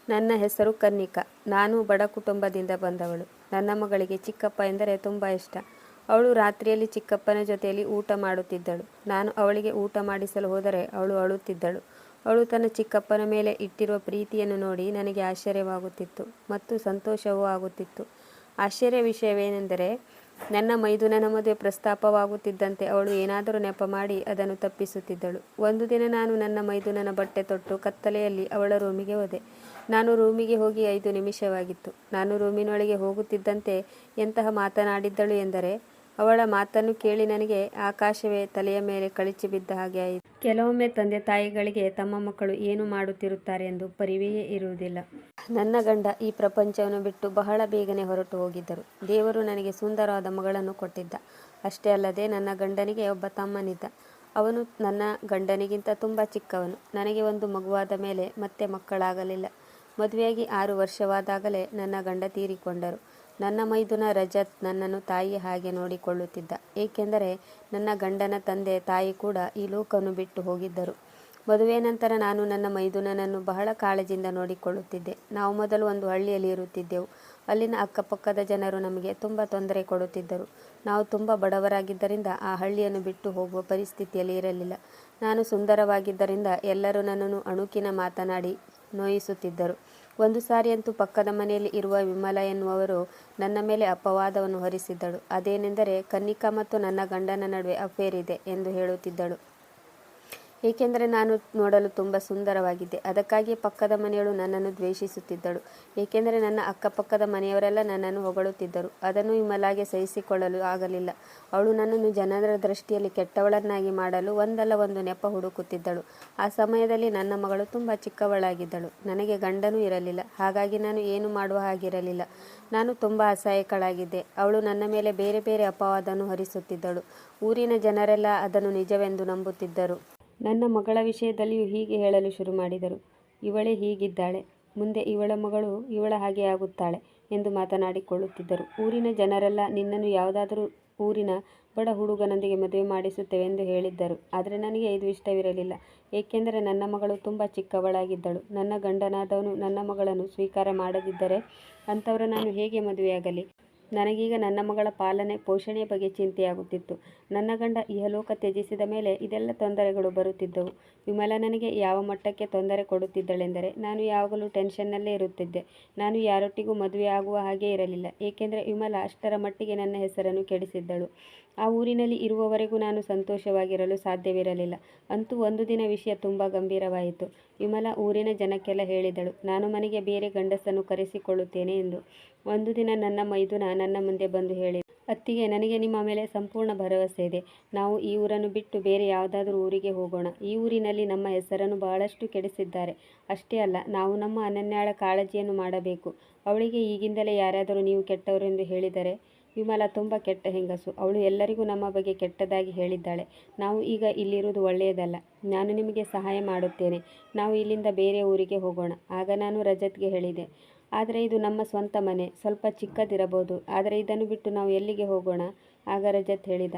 ನನ್ನ ಹೆಸರು ಕನ್ನಿಕಾ. ನಾನು ಬಡ ಕುಟುಂಬದಿಂದ ಬಂದವಳು. ನನ್ನ ಮಗಳಿಗೆ ಚಿಕ್ಕಪ್ಪ ಎಂದರೆ ತುಂಬ ಇಷ್ಟ. ಅವಳು ರಾತ್ರಿಯಲ್ಲಿ ಚಿಕ್ಕಪ್ಪನ ಜೊತೆಯಲ್ಲಿ ಊಟ ಮಾಡುತ್ತಿದ್ದಳು. ನಾನು ಅವಳಿಗೆ ಊಟ ಮಾಡಿಸಲು ಹೋದರೆ ಅವಳು ಅಳುತ್ತಿದ್ದಳು. ಅವಳು ತನ್ನ ಚಿಕ್ಕಪ್ಪನ ಮೇಲೆ ಇಟ್ಟಿರುವ ಪ್ರೀತಿಯನ್ನು ನೋಡಿ ನನಗೆ ಆಶ್ಚರ್ಯವಾಗುತ್ತಿತ್ತು ಮತ್ತು ಸಂತೋಷವೂ ಆಗುತ್ತಿತ್ತು. ಆಶ್ಚರ್ಯ ವಿಷಯವೇನೆಂದರೆ, ನನ್ನ ಮೈದುನನ ಮದುವೆ ಪ್ರಸ್ತಾಪವಾಗುತ್ತಿದ್ದಂತೆ ಅವಳು ಏನಾದರೂ ನೆಪ ಮಾಡಿ ಅದನ್ನು ತಪ್ಪಿಸುತ್ತಿದ್ದಳು. ಒಂದು ದಿನ ನಾನು ನನ್ನ ಮೈದುನನ ಬಟ್ಟೆ ತೊಟ್ಟು ಕತ್ತಲೆಯಲ್ಲಿ ಅವಳ ರೂಮಿಗೆ ಹೋದೆ. ನಾನು ರೂಮಿಗೆ ಹೋಗಿ 5 ನಿಮಿಷವಾಗಿತ್ತು. ನಾನು ರೂಮಿನೊಳಗೆ ಹೋಗುತ್ತಿದ್ದಂತೆ ಎಂತಹ ಮಾತನಾಡಿದ್ದಳು ಎಂದರೆ, ಅವಳ ಮಾತನ್ನು ಕೇಳಿ ನನಗೆ ಆಕಾಶವೇ ತಲೆಯ ಮೇಲೆ ಕಳಚಿ ಬಿದ್ದ ಹಾಗೆ ಆಯಿತು. ಕೆಲವೊಮ್ಮೆ ತಂದೆ ತಾಯಿಗಳಿಗೆ ತಮ್ಮ ಮಕ್ಕಳು ಏನು ಮಾಡುತ್ತಿರುತ್ತಾರೆ ಎಂದು ಪರಿವೆಯೇ ಇರುವುದಿಲ್ಲ. ನನ್ನ ಗಂಡ ಈ ಪ್ರಪಂಚವನ್ನು ಬಿಟ್ಟು ಬಹಳ ಬೇಗನೆ ಹೊರಟು ಹೋಗಿದ್ದರು. ದೇವರು ನನಗೆ ಸುಂದರವಾದ ಮಗಳನ್ನು ಕೊಟ್ಟಿದ್ದ. ಅಷ್ಟೇ ಅಲ್ಲದೆ ನನ್ನ ಗಂಡನಿಗೆ ಒಬ್ಬ ತಮ್ಮನಿದ್ದ. ಅವನು ನನ್ನ ಗಂಡನಿಗಿಂತ ತುಂಬ ಚಿಕ್ಕವನು. ನನಗೆ ಒಂದು ಮಗುವಾದ ಮೇಲೆ ಮತ್ತೆ ಮಕ್ಕಳಾಗಲಿಲ್ಲ. ಮದುವೆಯಾಗಿ 6 ವರ್ಷವಾದಾಗಲೇ ನನ್ನ ಗಂಡ ತೀರಿಕೊಂಡರು. ನನ್ನ ಮೈದುನ ರಜತ್ ನನ್ನನ್ನು ತಾಯಿಯ ಹಾಗೆ ನೋಡಿಕೊಳ್ಳುತ್ತಿದ್ದ. ಏಕೆಂದರೆ ನನ್ನ ಗಂಡನ ತಂದೆ ತಾಯಿ ಕೂಡ ಈ ಲೋಕವನ್ನು ಬಿಟ್ಟು ಹೋಗಿದ್ದರು. ಮದುವೆಯ ನಂತರ ನಾನು ನನ್ನ ಮೈದುನನನ್ನು ಬಹಳ ಕಾಳಜಿಯಿಂದ ನೋಡಿಕೊಳ್ಳುತ್ತಿದ್ದೆ. ನಾವು ಮೊದಲು ಒಂದು ಹಳ್ಳಿಯಲ್ಲಿ ಇರುತ್ತಿದ್ದೆವು. ಅಲ್ಲಿನ ಅಕ್ಕಪಕ್ಕದ ಜನರು ನಮಗೆ ತುಂಬ ತೊಂದರೆ ಕೊಡುತ್ತಿದ್ದರು. ನಾವು ತುಂಬ ಬಡವರಾಗಿದ್ದರಿಂದ ಆ ಹಳ್ಳಿಯನ್ನು ಬಿಟ್ಟು ಹೋಗುವ ಪರಿಸ್ಥಿತಿಯಲ್ಲಿ ಇರಲಿಲ್ಲ. ನಾನು ಸುಂದರವಾಗಿದ್ದರಿಂದ ಎಲ್ಲರೂ ನನ್ನನ್ನು ಅಣುಕಿನ ಮಾತನಾಡಿ ನೋಯಿಸುತ್ತಿದ್ದರು. ಒಂದು ಸಾರಿಯಂತೂ ಪಕ್ಕದ ಮನೆಯಲ್ಲಿ ಇರುವ ವಿಮಲಾ ಎನ್ನುವವರು ನನ್ನ ಮೇಲೆ ಅಪವಾದವನ್ನು ಹೊರಿಸಿದ್ದಳು. ಅದೇನೆಂದರೆ, ಕನ್ನಿಕಾ ಮತ್ತು ನನ್ನ ಗಂಡನ ನಡುವೆ ಅಫೇರ್ ಇದೆ ಎಂದು ಹೇಳುತ್ತಿದ್ದಳು. ಏಕೆಂದರೆ ನಾನು ನೋಡಲು ತುಂಬ ಸುಂದರವಾಗಿದ್ದೆ. ಅದಕ್ಕಾಗಿಯೇ ಪಕ್ಕದ ಮನೆಯವಳು ನನ್ನನ್ನು ದ್ವೇಷಿಸುತ್ತಿದ್ದಳು. ಏಕೆಂದರೆ ನನ್ನ ಅಕ್ಕಪಕ್ಕದ ಮನೆಯವರೆಲ್ಲ ನನ್ನನ್ನು ಹೊಗಳುತ್ತಿದ್ದರು. ಅದನ್ನು ವಿಮಲಾಗೆ ಸಹಿಸಿಕೊಳ್ಳಲು ಆಗಲಿಲ್ಲ. ಅವಳು ನನ್ನನ್ನು ಜನರ ದೃಷ್ಟಿಯಲ್ಲಿ ಕೆಟ್ಟವಳನ್ನಾಗಿ ಮಾಡಲು ಒಂದಲ್ಲ ಒಂದು ನೆಪ ಹುಡುಕುತ್ತಿದ್ದಳು. ಆ ಸಮಯದಲ್ಲಿ ನನ್ನ ಮಗಳು ತುಂಬ ಚಿಕ್ಕವಳಾಗಿದ್ದಳು. ನನಗೆ ಗಂಡನೂ ಇರಲಿಲ್ಲ. ಹಾಗಾಗಿ ನಾನು ಏನು ಮಾಡುವ ಹಾಗಿರಲಿಲ್ಲ. ನಾನು ತುಂಬ ಅಸಹಾಯಕಳಾಗಿದ್ದೆ. ಅವಳು ನನ್ನ ಮೇಲೆ ಬೇರೆ ಬೇರೆ ಅಪವಾದವನ್ನು ಹೊರಿಸುತ್ತಿದ್ದಳು. ಊರಿನ ಜನರೆಲ್ಲ ಅದನ್ನು ನಿಜವೆಂದು ನಂಬುತ್ತಿದ್ದರು. ನನ್ನ ಮಗಳ ವಿಷಯದಲ್ಲಿಯೂ ಹೀಗೆ ಹೇಳಲು ಶುರು ಮಾಡಿದರು. ಇವಳೇ ಹೀಗಿದ್ದಾಳೆ, ಮುಂದೆ ಇವಳ ಮಗಳು ಇವಳ ಹಾಗೆ ಆಗುತ್ತಾಳೆ ಎಂದು ಮಾತನಾಡಿಕೊಳ್ಳುತ್ತಿದ್ದರು. ಊರಿನ ಜನರೆಲ್ಲ ನಿನ್ನನ್ನು ಯಾವುದಾದರೂ ಊರಿನ ಬಡ ಹುಡುಗನೊಂದಿಗೆ ಮದುವೆ ಮಾಡಿಸುತ್ತೇವೆ ಎಂದು ಹೇಳಿದ್ದರು. ಆದರೆ ನನಗೆ ಇದು ಇಷ್ಟವಿರಲಿಲ್ಲ. ಏಕೆಂದರೆ ನನ್ನ ಮಗಳು ತುಂಬ ಚಿಕ್ಕವಳಾಗಿದ್ದಳು. ನನ್ನ ಗಂಡನಾದವನು ನನ್ನ ಮಗಳನ್ನು ಸ್ವೀಕಾರ ಮಾಡದಿದ್ದರೆ ಅಂಥವರು ನಾನು ಹೇಗೆ ಮದುವೆಯಾಗಲಿ? ನನಗೀಗ ನನ್ನ ಮಗಳ ಪಾಲನೆ ಪೋಷಣೆಯ ಬಗ್ಗೆ ಚಿಂತೆಯಾಗುತ್ತಿತ್ತು. ನನ್ನ ಗಂಡ ಇಹಲೋಕ ತ್ಯಜಿಸಿದ ಮೇಲೆ ಇದೆಲ್ಲ ತೊಂದರೆಗಳು ಬರುತ್ತಿದ್ದವು. ವಿಮಲಾ ನನಗೆ ಯಾವ ಮಟ್ಟಕ್ಕೆ ತೊಂದರೆ ಕೊಡುತ್ತಿದ್ದಳೆಂದರೆ, ನಾನು ಯಾವಾಗಲೂ ಟೆನ್ಷನ್ನಲ್ಲೇ ಇರುತ್ತಿದ್ದೆ. ನಾನು ಯಾರೊಟ್ಟಿಗೂ ಮದುವೆ ಆಗುವ ಹಾಗೇ ಇರಲಿಲ್ಲ. ಏಕೆಂದರೆ ವಿಮಲಾ ಅಷ್ಟರ ಮಟ್ಟಿಗೆ ನನ್ನ ಹೆಸರನ್ನು ಕೆಡಿಸಿದ್ದಳು. ಆ ಊರಿನಲ್ಲಿ ಇರುವವರೆಗೂ ನಾನು ಸಂತೋಷವಾಗಿರಲು ಸಾಧ್ಯವಿರಲಿಲ್ಲ. ಅಂತೂ ಒಂದು ದಿನ ವಿಷಯ ತುಂಬ ಗಂಭೀರವಾಯಿತು. ವಿಮಲಾ ಊರಿನ ಜನಕ್ಕೆಲ್ಲ ಹೇಳಿದಳು, ನಾನು ಮನೆಗೆ ಬೇರೆ ಗಂಡಸನ್ನು ಕರೆಸಿಕೊಳ್ಳುತ್ತೇನೆ ಎಂದು. ಒಂದು ದಿನ ನನ್ನ ಮೈದುನ ನನ್ನ ಮುಂದೆ ಬಂದು ಹೇಳಿದ, ಅತ್ತಿಗೆ, ನನಗೆ ನಿಮ್ಮ ಮೇಲೆ ಸಂಪೂರ್ಣ ಭರವಸೆ ಇದೆ. ನಾವು ಈ ಊರನ್ನು ಬಿಟ್ಟು ಬೇರೆ ಯಾವುದಾದ್ರೂ ಊರಿಗೆ ಹೋಗೋಣ. ಈ ಊರಿನಲ್ಲಿ ನಮ್ಮ ಹೆಸರನ್ನು ಬಹಳಷ್ಟು ಕೆಡಿಸಿದ್ದಾರೆ. ಅಷ್ಟೇ ಅಲ್ಲ, ನಾವು ನಮ್ಮ ಅನನ್ಯಾಳ ಕಾಳಜಿಯನ್ನು ಮಾಡಬೇಕು. ಅವಳಿಗೆ ಈಗಿಂದಲೇ ಯಾರಾದರೂ ನೀವು ಕೆಟ್ಟವರು ಎಂದು ಹೇಳಿದರೆ? ವಿಮಲಾ ತುಂಬ ಕೆಟ್ಟ ಹೆಂಗಸು. ಅವಳು ಎಲ್ಲರಿಗೂ ನಮ್ಮ ಬಗ್ಗೆ ಕೆಟ್ಟದಾಗಿ ಹೇಳಿದ್ದಾಳೆ. ನಾವು ಈಗ ಇಲ್ಲಿರುವುದು ಒಳ್ಳೆಯದಲ್ಲ. ನಾನು ನಿಮಗೆ ಸಹಾಯ ಮಾಡುತ್ತೇನೆ. ನಾವು ಇಲ್ಲಿಂದ ಬೇರೆ ಊರಿಗೆ ಹೋಗೋಣ. ಆಗ ನಾನು ರಜತ್ಗೆ ಹೇಳಿದೆ, ಆದರೆ ಇದು ನಮ್ಮ ಸ್ವಂತ ಮನೆ. ಸ್ವಲ್ಪ ಚಿಕ್ಕದಿರಬಹುದು, ಆದರೆ ಇದನ್ನು ಬಿಟ್ಟು ನಾವು ಎಲ್ಲಿಗೆ ಹೋಗೋಣ? ಆಗ ರಜತ್ ಹೇಳಿದ,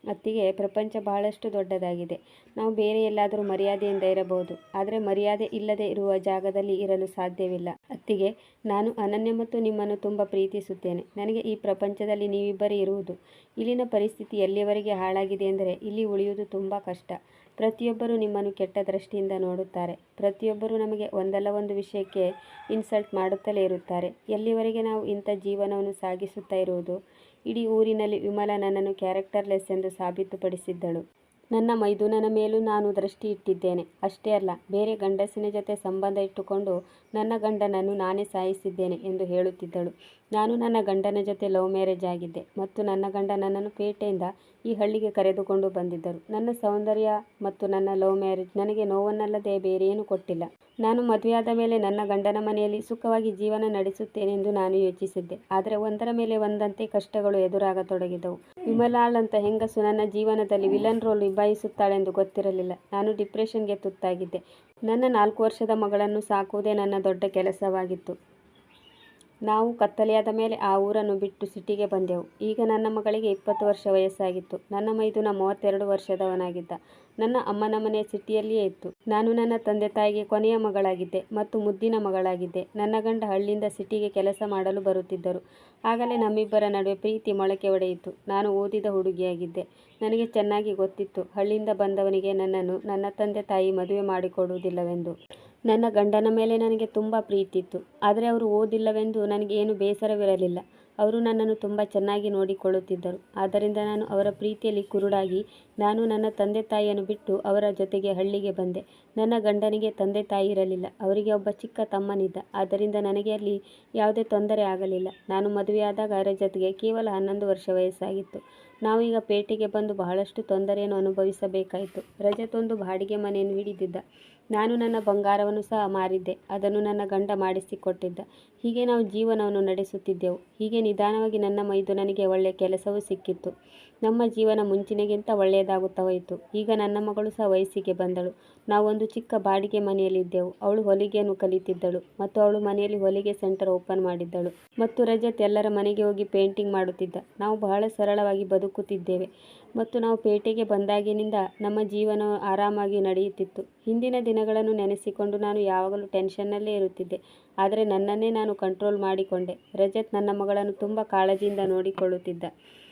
ಅತ್ತಿಗೆ, ಪ್ರಪಂಚ ಬಹಳಷ್ಟು ದೊಡ್ಡದಾಗಿದೆ. ನಾವು ಬೇರೆ ಎಲ್ಲಾದರೂ ಮರ್ಯಾದೆಯಿಂದ ಇರಬಹುದು, ಆದರೆ ಮರ್ಯಾದೆ ಇಲ್ಲದೆ ಇರುವ ಜಾಗದಲ್ಲಿ ಇರಲು ಸಾಧ್ಯವಿಲ್ಲ. ಅತ್ತಿಗೆ, ನಾನು ಅನನ್ಯ ಮತ್ತು ನಿಮ್ಮನ್ನು ತುಂಬ ಪ್ರೀತಿಸುತ್ತೇನೆ. ನನಗೆ ಈ ಪ್ರಪಂಚದಲ್ಲಿ ನೀವಿಬ್ಬರೇ ಇರುವುದು. ಇಲ್ಲಿನ ಪರಿಸ್ಥಿತಿ ಎಲ್ಲಿಯವರೆಗೆ ಹಾಳಾಗಿದೆ ಎಂದರೆ ಇಲ್ಲಿ ಉಳಿಯುವುದು ತುಂಬ ಕಷ್ಟ. ಪ್ರತಿಯೊಬ್ಬರೂ ನಿಮ್ಮನ್ನು ಕೆಟ್ಟ ದೃಷ್ಟಿಯಿಂದ ನೋಡುತ್ತಾರೆ. ಪ್ರತಿಯೊಬ್ಬರೂ ನಮಗೆ ಒಂದಲ್ಲ ಒಂದು ವಿಷಯಕ್ಕೆ ಇನ್ಸಲ್ಟ್ ಮಾಡುತ್ತಲೇ ಇರುತ್ತಾರೆ. ಎಲ್ಲಿವರೆಗೆ ನಾವು ಇಂಥ ಜೀವನವನ್ನು ಸಾಗಿಸುತ್ತಾ ಇರುವುದು? ಇಡೀ ಊರಿನಲ್ಲಿ ವಿಮಲಾ ನನ್ನನ್ನು ಕ್ಯಾರೆಕ್ಟರ್ಲೆಸ್ ಎಂದು ಸಾಬೀತುಪಡಿಸಿದ್ದಳು. ನನ್ನ ಮೈದುನನ ಮೇಲೂ ನಾನು ದೃಷ್ಟಿ ಇಟ್ಟಿದ್ದೇನೆ. ಅಷ್ಟೇ ಅಲ್ಲ, ಬೇರೆ ಗಂಡಸಿನ ಜೊತೆ ಸಂಬಂಧ ಇಟ್ಟುಕೊಂಡು ನನ್ನ ಗಂಡನನ್ನು ನಾನೇ ಸಾಯಿಸಿದ್ದೇನೆ ಎಂದು ಹೇಳುತ್ತಿದ್ದಳು. ನಾನು ನನ್ನ ಗಂಡನ ಜೊತೆ ಲವ್ ಮ್ಯಾರೇಜ್ ಆಗಿದ್ದೆ ಮತ್ತು ನನ್ನ ಗಂಡ ನನ್ನನ್ನು ಪೇಟೆಯಿಂದ ಈ ಹಳ್ಳಿಗೆ ಕರೆದುಕೊಂಡು ಬಂದಿದ್ದರು. ನನ್ನ ಸೌಂದರ್ಯ ಮತ್ತು ನನ್ನ ಲವ್ ಮ್ಯಾರೇಜ್ ನನಗೆ ನೋವನ್ನಲ್ಲದೆ ಬೇರೇನೂ ಕೊಟ್ಟಿಲ್ಲ. ನಾನು ಮದುವೆಯಾದ ಮೇಲೆ ನನ್ನ ಗಂಡನ ಮನೆಯಲ್ಲಿ ಸುಖವಾಗಿ ಜೀವನ ನಡೆಸುತ್ತೇನೆಂದು ನಾನು ಯೋಚಿಸಿದ್ದೆ. ಆದರೆ ಒಂದರ ಮೇಲೆ ಒಂದಂತೆ ಕಷ್ಟಗಳು ಎದುರಾಗತೊಡಗಿದವು. ವಿಮಲಾಳಂಥ ಹೆಂಗಸು ನನ್ನ ಜೀವನದಲ್ಲಿ ವಿಲನ್ ರೋಲ್ ನಿಭಾಯಿಸುತ್ತಾಳೆಂದು ಗೊತ್ತಿರಲಿಲ್ಲ. ನಾನು ಡಿಪ್ರೆಷನ್ಗೆ ತುತ್ತಾಗಿದ್ದೆ. ನನ್ನ 4 ವರ್ಷದ ಮಗಳನ್ನು ಸಾಕುವುದೇ ನನ್ನ ದೊಡ್ಡ ಕೆಲಸವಾಗಿತ್ತು. ನಾವು ಕತ್ತಲೆಯಾದ ಮೇಲೆ ಆ ಊರನ್ನು ಬಿಟ್ಟು ಸಿಟಿಗೆ ಬಂದೆವು. ಈಗ ನನ್ನ ಮಗಳಿಗೆ 20 ವರ್ಷ ವಯಸ್ಸಾಗಿತ್ತು. ನನ್ನ ಮೈದುನ 32 ವರ್ಷದವನಾಗಿದ್ದ. ನನ್ನ ಅಮ್ಮನ ಮನೆ ಸಿಟಿಯಲ್ಲಿಯೇ ಇತ್ತು. ನಾನು ನನ್ನ ತಂದೆ ತಾಯಿಗೆ ಕೊನೆಯ ಮಗಳಾಗಿದ್ದೆ ಮತ್ತು ಮುದ್ದಿನ ಮಗಳಾಗಿದ್ದೆ. ನನ್ನ ಗಂಡ ಹಳ್ಳಿಯಿಂದ ಸಿಟಿಗೆ ಕೆಲಸ ಮಾಡಲು ಬರುತ್ತಿದ್ದರು. ಆಗಲೇ ನಮ್ಮಿಬ್ಬರ ನಡುವೆ ಪ್ರೀತಿ ಮೊಳಕೆ ಒಡೆಯಿತು. ನಾನು ಓದಿದ ಹುಡುಗಿಯಾಗಿದ್ದೆ. ನನಗೆ ಚೆನ್ನಾಗಿ ಗೊತ್ತಿತ್ತು ಹಳ್ಳಿಯಿಂದ ಬಂದವನಿಗೆ ನನ್ನನ್ನು ನನ್ನ ತಂದೆ ತಾಯಿ ಮದುವೆ ಮಾಡಿಕೊಡುವುದಿಲ್ಲವೆಂದು. ನನ್ನ ಗಂಡನ ಮೇಲೆ ನನಗೆ ತುಂಬ ಪ್ರೀತಿ ಇತ್ತು. ಆದರೆ ಅವರು ಓದಿಲ್ಲವೆಂದು ನನಗೆ ಏನು ಬೇಸರವಿರಲಿಲ್ಲ. ಅವರು ನನ್ನನ್ನು ತುಂಬ ಚೆನ್ನಾಗಿ ನೋಡಿಕೊಳ್ಳುತ್ತಿದ್ದರು. ಆದ್ದರಿಂದ ನಾನು ಅವರ ಪ್ರೀತಿಯಲ್ಲಿ ಕುರುಡಾಗಿ ನಾನು ನನ್ನ ತಂದೆ ತಾಯಿಯನ್ನು ಬಿಟ್ಟು ಅವರ ಜೊತೆಗೆ ಹಳ್ಳಿಗೆ ಬಂದೆ. ನನ್ನ ಗಂಡನಿಗೆ ತಂದೆ ತಾಯಿ ಇರಲಿಲ್ಲ. ಅವರಿಗೆ ಒಬ್ಬ ಚಿಕ್ಕ ತಮ್ಮನಿದ್ದ. ಆದ್ದರಿಂದ ನನಗೆ ಅಲ್ಲಿ ಯಾವುದೇ ತೊಂದರೆ ಆಗಲಿಲ್ಲ. ನಾನು ಮದುವೆಯಾದಾಗ ರಜತ್ಗೆ ಕೇವಲ 11 ವರ್ಷ ವಯಸ್ಸಾಗಿತ್ತು. ನಾವು ಈಗ ಪೇಟೆಗೆ ಬಂದು ಬಹಳಷ್ಟು ತೊಂದರೆಯನ್ನು ಅನುಭವಿಸಬೇಕಾಯಿತು. ರಜತ್ ಒಂದು ಬಾಡಿಗೆ ಮನೆಯನ್ನು ಹಿಡಿದಿದ್ದ. ನಾನು ನನ್ನ ಬಂಗಾರವನ್ನು ಸಹ ಮಾರಿದ್ದೆ. ಅದನ್ನು ನನ್ನ ಗಂಡ ಮಾಡಿಸಿಕೊಟ್ಟಿದ್ದ. ಹೀಗೆ ನಾವು ಜೀವನವನ್ನು ನಡೆಸುತ್ತಿದ್ದೆವು. ಹೀಗೆ ನಿಧಾನವಾಗಿ ನನ್ನ ಮೈದುನನಿಗೆ ಒಳ್ಳೆಯ ಕೆಲಸವೂ ಸಿಕ್ಕಿತ್ತು. ನಮ್ಮ ಜೀವನ ಮುಂಚಿನಗಿಂತ ಒಳ್ಳೆಯದಾಗುತ್ತಾ ಹೋಯಿತು. ಈಗ ನನ್ನ ಮಗಳು ಸಹ ವಯಸ್ಸಿಗೆ ಬಂದಳು. ನಾವೊಂದು ಚಿಕ್ಕ ಬಾಡಿಗೆ ಮನೆಯಲ್ಲಿದ್ದೆವು. ಅವಳು ಹೊಲಿಗೆಯನ್ನು ಕಲಿತಿದ್ದಳು ಮತ್ತು ಅವಳು ಮನೆಯಲ್ಲಿ ಹೊಲಿಗೆ ಸೆಂಟರ್ ಓಪನ್ ಮಾಡಿದ್ದಳು. ಮತ್ತು ರಜತ್ ಎಲ್ಲರ ಮನೆಗೆ ಹೋಗಿ ಪೇಂಟಿಂಗ್ ಮಾಡುತ್ತಿದ್ದ. ನಾವು ಬಹಳ ಸರಳವಾಗಿ ಬದುಕುತ್ತಿದ್ದೇವೆ ಮತ್ತು ನಾವು ಪೇಟೆಗೆ ಬಂದಾಗಿನಿಂದ ನಮ್ಮ ಜೀವನ ಆರಾಮಾಗಿ ನಡೆಯುತ್ತಿತ್ತು. ಹಿಂದಿನ ದಿನಗಳನ್ನು ನೆನೆಸಿಕೊಂಡು ನಾನು ಯಾವಾಗಲೂ ಟೆನ್ಷನ್ನಲ್ಲೇ ಇರುತ್ತಿದ್ದೆ. ಆದರೆ ನನ್ನನ್ನೇ ನಾನು ಕಂಟ್ರೋಲ್ ಮಾಡಿಕೊಂಡೆ. ರಜತ್ ನನ್ನ ಮಗಳನ್ನು ತುಂಬ ಕಾಳಜಿಯಿಂದ ನೋಡಿಕೊಳ್ಳುತ್ತಿದ್ದ.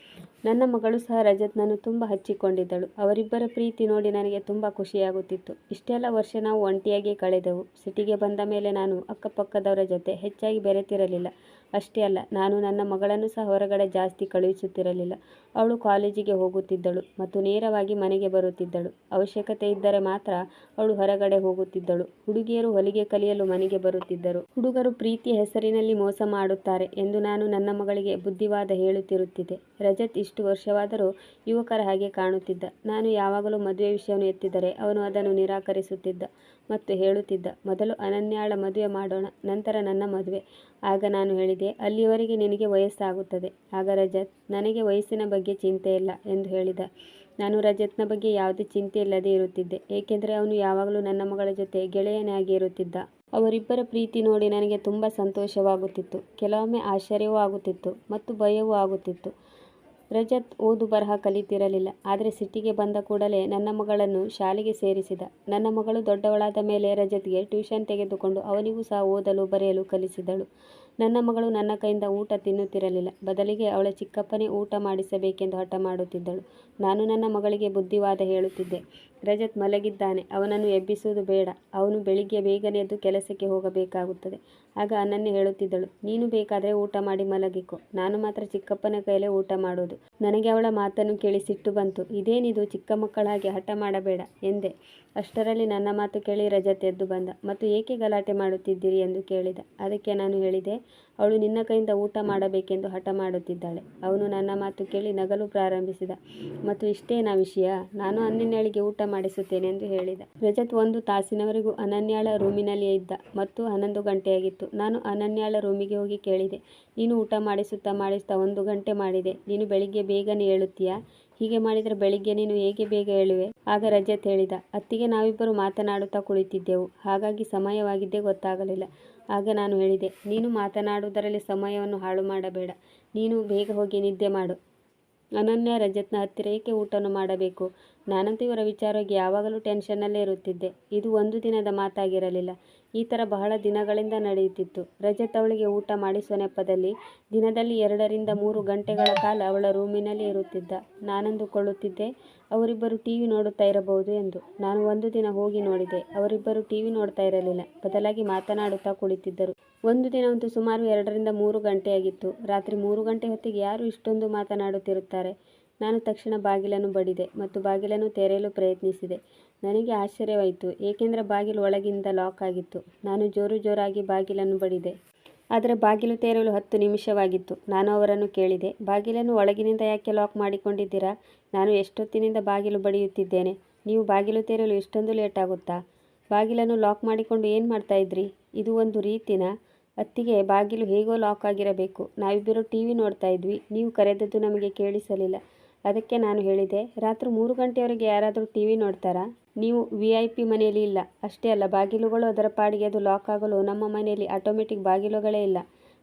ನನ್ನ ಮಗಳು ಸಹ ರಜತ್ನನ್ನು ತುಂಬ ಹಚ್ಚಿಕೊಂಡಿದ್ದಳು. ಅವರಿಬ್ಬರ ಪ್ರೀತಿ ನೋಡಿ ನನಗೆ ತುಂಬ ಖುಷಿಯಾಗುತ್ತಿತ್ತು. ಇಷ್ಟೆಲ್ಲ ವರ್ಷ ನಾವು ಒಂಟಿಯಾಗಿಯೇ ಕಳೆದೆವು. ಸಿಟಿಗೆ ಬಂದ ಮೇಲೆ ನಾನು ಅಕ್ಕಪಕ್ಕದವರ ಜೊತೆ ಹೆಚ್ಚಾಗಿ ಬೆರೆತಿರಲಿಲ್ಲ. ಅಷ್ಟೇ ಅಲ್ಲ, ನಾನು ನನ್ನ ಮಗಳನ್ನು ಸಹ ಹೊರಗಡೆ ಜಾಸ್ತಿ ಕಳುಹಿಸುತ್ತಿರಲಿಲ್ಲ. ಅವಳು ಕಾಲೇಜಿಗೆ ಹೋಗುತ್ತಿದ್ದಳು ಮತ್ತು ನೇರವಾಗಿ ಮನೆಗೆ ಬರುತ್ತಿದ್ದಳು. ಅವಶ್ಯಕತೆ ಇದ್ದರೆ ಮಾತ್ರ ಅವಳು ಹೊರಗಡೆ ಹೋಗುತ್ತಿದ್ದಳು. ಹುಡುಗಿಯರು ಹೊಲಿಗೆ ಕಲಿಯಲು ಮನೆಗೆ ಬರುತ್ತಿದ್ದರು. ಹುಡುಗರು ಪ್ರೀತಿಯ ಹೆಸರಿನಲ್ಲಿ ಮೋಸ ಮಾಡುತ್ತಾರೆ ಎಂದು ನಾನು ನನ್ನ ಮಗಳಿಗೆ ಬುದ್ಧಿವಾದ ಹೇಳುತ್ತಿರುತ್ತಿದ್ದೆ. ರಜತ್ ಇಷ್ಟು ವರ್ಷವಾದರೂ ಯುವಕರ ಹಾಗೆ ಕಾಣುತ್ತಿದ್ದ. ನಾನು ಯಾವಾಗಲೂ ಮದುವೆ ವಿಷಯವನ್ನು ಎತ್ತಿದರೆ ಅವನು ಅದನ್ನು ನಿರಾಕರಿಸುತ್ತಿದ್ದ ಮತ್ತು ಹೇಳುತ್ತಿದ್ದ, ಮೊದಲು ಅನನ್ಯಾಳ ಮದುವೆ ಮಾಡೋಣ, ನಂತರ ನನ್ನ ಮದುವೆ. ಆಗ ನಾನು ಹೇಳಿದೆ, ಅಲ್ಲಿಯವರೆಗೆ ನಿನಗೆ ವಯಸ್ಸಾಗುತ್ತದೆ. ಆಗ ರಜತ್, ನನಗೆ ವಯಸ್ಸಿನ ಬಗ್ಗೆ ಚಿಂತೆ ಇಲ್ಲ ಎಂದು ಹೇಳಿದ. ನಾನು ರಜತ್ನ ಬಗ್ಗೆ ಯಾವುದೇ ಚಿಂತೆ ಇಲ್ಲದೆ ಇರುತ್ತಿದ್ದೆ, ಏಕೆಂದರೆ ಅವನು ಯಾವಾಗಲೂ ನನ್ನ ಮಗಳ ಜೊತೆ ಗೆಳೆಯನಾಗಿ ಇರುತ್ತಿದ್ದ. ಅವರಿಬ್ಬರ ಪ್ರೀತಿ ನೋಡಿ ನನಗೆ ತುಂಬ ಸಂತೋಷವಾಗುತ್ತಿತ್ತು. ಕೆಲವೊಮ್ಮೆ ಆಶ್ಚರ್ಯವೂ ಆಗುತ್ತಿತ್ತು ಮತ್ತು ಭಯವೂ ಆಗುತ್ತಿತ್ತು. ರಜತ್ ಓದು ಬರಹ ಕಲಿತಿರಲಿಲ್ಲ. ಆದರೆ ಸಿಟಿಗೆ ಬಂದ ಕೂಡಲೇ ನನ್ನ ಮಗಳನ್ನು ಶಾಲೆಗೆ ಸೇರಿಸಿದ. ನನ್ನ ಮಗಳು ದೊಡ್ಡವಳಾದ ಮೇಲೆ ರಜತ್ಗೆ ಟ್ಯೂಷನ್ ತೆಗೆದುಕೊಂಡು ಅವನಿಗೂ ಸಹ ಓದಲು ಬರೆಯಲು ಕಲಿಸಿದಳು. ನನ್ನ ಮಗಳು ನನ್ನ ಕೈಯಿಂದ ಊಟ ತಿನ್ನುತ್ತಿರಲಿಲ್ಲ. ಬದಲಿಗೆ ಅವಳ ಚಿಕ್ಕಪ್ಪನೇ ಊಟ ಮಾಡಿಸಬೇಕೆಂದು ಹಠ ಮಾಡುತ್ತಿದ್ದಳು. ನಾನು ನನ್ನ ಮಗಳಿಗೆ ಬುದ್ಧಿವಾದ ಹೇಳುತ್ತಿದ್ದೆ. ರಜತ್ ಮಲಗಿದ್ದಾನೆ, ಅವನನ್ನು ಎಬ್ಬಿಸುವುದು ಬೇಡ. ಅವನು ಬೆಳಿಗ್ಗೆ ಬೇಗನೆ ಎದ್ದು ಕೆಲಸಕ್ಕೆ ಹೋಗಬೇಕಾಗುತ್ತದೆ. ಆಗ ಅನನ್ಯ ಹೇಳುತ್ತಿದ್ದಳು, ನೀನು ಬೇಕಾದರೆ ಊಟ ಮಾಡಿ ಮಲಗಿಕೊ, ನಾನು ಮಾತ್ರ ಚಿಕ್ಕಪ್ಪನ ಕೈಲೇ ಊಟ ಮಾಡೋದು. ನನಗೆ ಅವಳ ಮಾತನ್ನು ಕೇಳಿ ಸಿಟ್ಟು ಬಂತು. ಇದೇನಿದು, ಚಿಕ್ಕ ಮಕ್ಕಳ ಹಾಗೆ ಹಠ ಮಾಡಬೇಡ ಎಂದೆ. ಅಷ್ಟರಲ್ಲಿ ನನ್ನ ಮಾತು ಕೇಳಿ ರಜತ್ ಎದ್ದು ಬಂದ ಮತ್ತು ಏಕೆ ಗಲಾಟೆ ಮಾಡುತ್ತಿದ್ದೀರಿ ಎಂದು ಕೇಳಿದ. ಅದಕ್ಕೆ ನಾನು ಹೇಳಿದೆ, ಅವಳು ನಿನ್ನ ಕೈಯಿಂದ ಊಟ ಮಾಡಬೇಕೆಂದು ಹಠ ಮಾಡುತ್ತಿದ್ದಾಳೆ. ಅವನು ನನ್ನ ಮಾತು ಕೇಳಿ ನಗಲು ಪ್ರಾರಂಭಿಸಿದ ಮತ್ತು ಇಷ್ಟೇನಾ ವಿಷಯ, ನಾನು ಅನನ್ಯಾಳಿಗೆ ಊಟ ಮಾಡಿಸುತ್ತೇನೆ ಎಂದು ಹೇಳಿದ. ರಜತ್ 1 ತಾಸಿನವರೆಗೂ ಅನನ್ಯಾಳ ರೂಮಿನಲ್ಲಿಯೇ ಇದ್ದ ಮತ್ತು 11 ಗಂಟೆಯಾಗಿತ್ತು. ನಾನು ಅನನ್ಯಾಳ ರೂಮಿಗೆ ಹೋಗಿ ಕೇಳಿದೆ, ನೀನು ಊಟ ಮಾಡಿಸುತ್ತಾ 1 ಗಂಟೆ ಮಾಡಿದೆ, ನೀನು ಬೆಳಿಗ್ಗೆ ಬೇಗನೆ ಏಳುತ್ತೀಯಾ? ಹೀಗೆ ಮಾಡಿದರೆ ಬೆಳಿಗ್ಗೆ ನೀನು ಹೇಗೆ ಬೇಗ ಏಳುವೆ? ಆಗ ರಜತ್ ಹೇಳಿದ, ಅತ್ತಿಗೆ, ನಾವಿಬ್ಬರು ಮಾತನಾಡುತ್ತಾ ಕುಳಿತಿದ್ದೆವು, ಹಾಗಾಗಿ ಸಮಯವಾಗಿದ್ದೇ ಗೊತ್ತಾಗಲಿಲ್ಲ. ಆಗ ನಾನು ಹೇಳಿದೆ, ನೀನು ಮಾತನಾಡುವುದರಲ್ಲಿ ಸಮಯವನ್ನು ಹಾಳು ಮಾಡಬೇಡ, ನೀನು ಬೇಗ ಹೋಗಿ ನಿದ್ದೆ ಮಾಡು. ಅನನ್ಯ ರಜತ್ನ ಹತ್ತಿರ ಏಕೆ ಊಟವನ್ನು ಮಾಡಬೇಕು? ನಾನಂತೂ ಇವರ ವಿಚಾರವಾಗಿ ಯಾವಾಗಲೂ ಟೆನ್ಷನ್ನಲ್ಲೇ ಇರುತ್ತಿದ್ದೆ. ಇದು 1 ದಿನದ ಮಾತಾಗಿರಲಿಲ್ಲ. ಈ ಥರ ಬಹಳ ದಿನಗಳಿಂದ ನಡೆಯುತ್ತಿತ್ತು. ರಜತ್ ಅವಳಿಗೆ ಊಟ ಮಾಡಿಸುವ ನೆಪದಲ್ಲಿ ದಿನದಲ್ಲಿ 2 ರಿಂದ 3 ಗಂಟೆಗಳ ಕಾಲ ಅವಳ ರೂಮಿನಲ್ಲೇ ಇರುತ್ತಿದ್ದ. ನಾನಂದುಕೊಳ್ಳುತ್ತಿದ್ದೆ, ಅವರಿಬ್ಬರು ಟಿವಿ ನೋಡುತ್ತಾ ಇರಬಹುದು ಎಂದು. ನಾನು ಒಂದು ದಿನ ಹೋಗಿ ನೋಡಿದೆ. ಅವರಿಬ್ಬರು ಟಿವಿ ನೋಡ್ತಾ ಇರಲಿಲ್ಲ, ಬದಲಾಗಿ ಮಾತನಾಡುತ್ತಾ ಕುಳಿತಿದ್ದರು. ಒಂದು ದಿನವಂತೂ ಸುಮಾರು 2 ರಿಂದ 3 ಗಂಟೆಯಾಗಿತ್ತು. ರಾತ್ರಿ 3 ಗಂಟೆ ಹೊತ್ತಿಗೆ ಯಾರು ಇಷ್ಟೊಂದು ಮಾತನಾಡುತ್ತಿರುತ್ತಾರೆ? ನಾನು ತಕ್ಷಣ ಬಾಗಿಲನ್ನು ಬಡಿದೆ ಮತ್ತು ಬಾಗಿಲನ್ನು ತೆರೆಯಲು ಪ್ರಯತ್ನಿಸಿದೆ. ನನಗೆ ಆಶ್ಚರ್ಯವಾಯಿತು, ಏಕೆಂದರೆ ಬಾಗಿಲು ಒಳಗಿಂದ ಲಾಕ್ ಆಗಿತ್ತು. ನಾನು ಜೋರಾಗಿ ಬಾಗಿಲನ್ನು ಬಡಿದೆ. ಆದರೆ ಬಾಗಿಲು ತೆರೆಯಲು 10 ನಿಮಿಷವಾಗಿತ್ತು. ನಾನು ಅವರನ್ನು ಕೇಳಿದೆ, ಬಾಗಿಲನ್ನು ಒಳಗಿನಿಂದ ಯಾಕೆ ಲಾಕ್ ಮಾಡಿಕೊಂಡಿದ್ದೀರಾ? ನಾನು ಎಷ್ಟೊತ್ತಿನಿಂದ ಬಾಗಿಲು ಬಡಿಯುತ್ತಿದ್ದೇನೆ. ನೀವು ಬಾಗಿಲು ತೆರೆಯಲು ಇಷ್ಟೊಂದು ಲೇಟ್ ಆಗುತ್ತಾ? ಬಾಗಿಲನ್ನು ಲಾಕ್ ಮಾಡಿಕೊಂಡು ಏನು ಮಾಡ್ತಾ ಇದ್ರಿ? ಇದು ಒಂದು ರೀತಿನಾ? ಅತ್ತಿಗೆ, ಬಾಗಿಲು ಹೇಗೋ ಲಾಕ್ ಆಗಿರಬೇಕು. ನಾವಿಬ್ಬರು ಟಿವಿ ನೋಡ್ತಾ ಇದ್ವಿ, ನೀವು ಕರೆದದ್ದು ನಮಗೆ ಕೇಳಿಸಲಿಲ್ಲ. ಅದಕ್ಕೆ ನಾನು ಹೇಳಿದೆ, ರಾತ್ರಿ 3 ಗಂಟೆಯವರೆಗೆ ಯಾರಾದರೂ ಟಿವಿ ನೋಡ್ತಾರಾ? ನೀವು VIP ಮನೆಯಲ್ಲಿ ಇಲ್ಲ. ಅಷ್ಟೇ ಅಲ್ಲ, ಬಾಗಿಲುಗಳು ಅದರ ಪಾಡಿಗೆ ಅದು ಲಾಕ್ ಆಗಲು ನಮ್ಮ ಮನೆಯಲ್ಲಿ ಆಟೋಮೆಟಿಕ್ ಬಾಗಿಲುಗಳೇ ಇಲ್ಲ.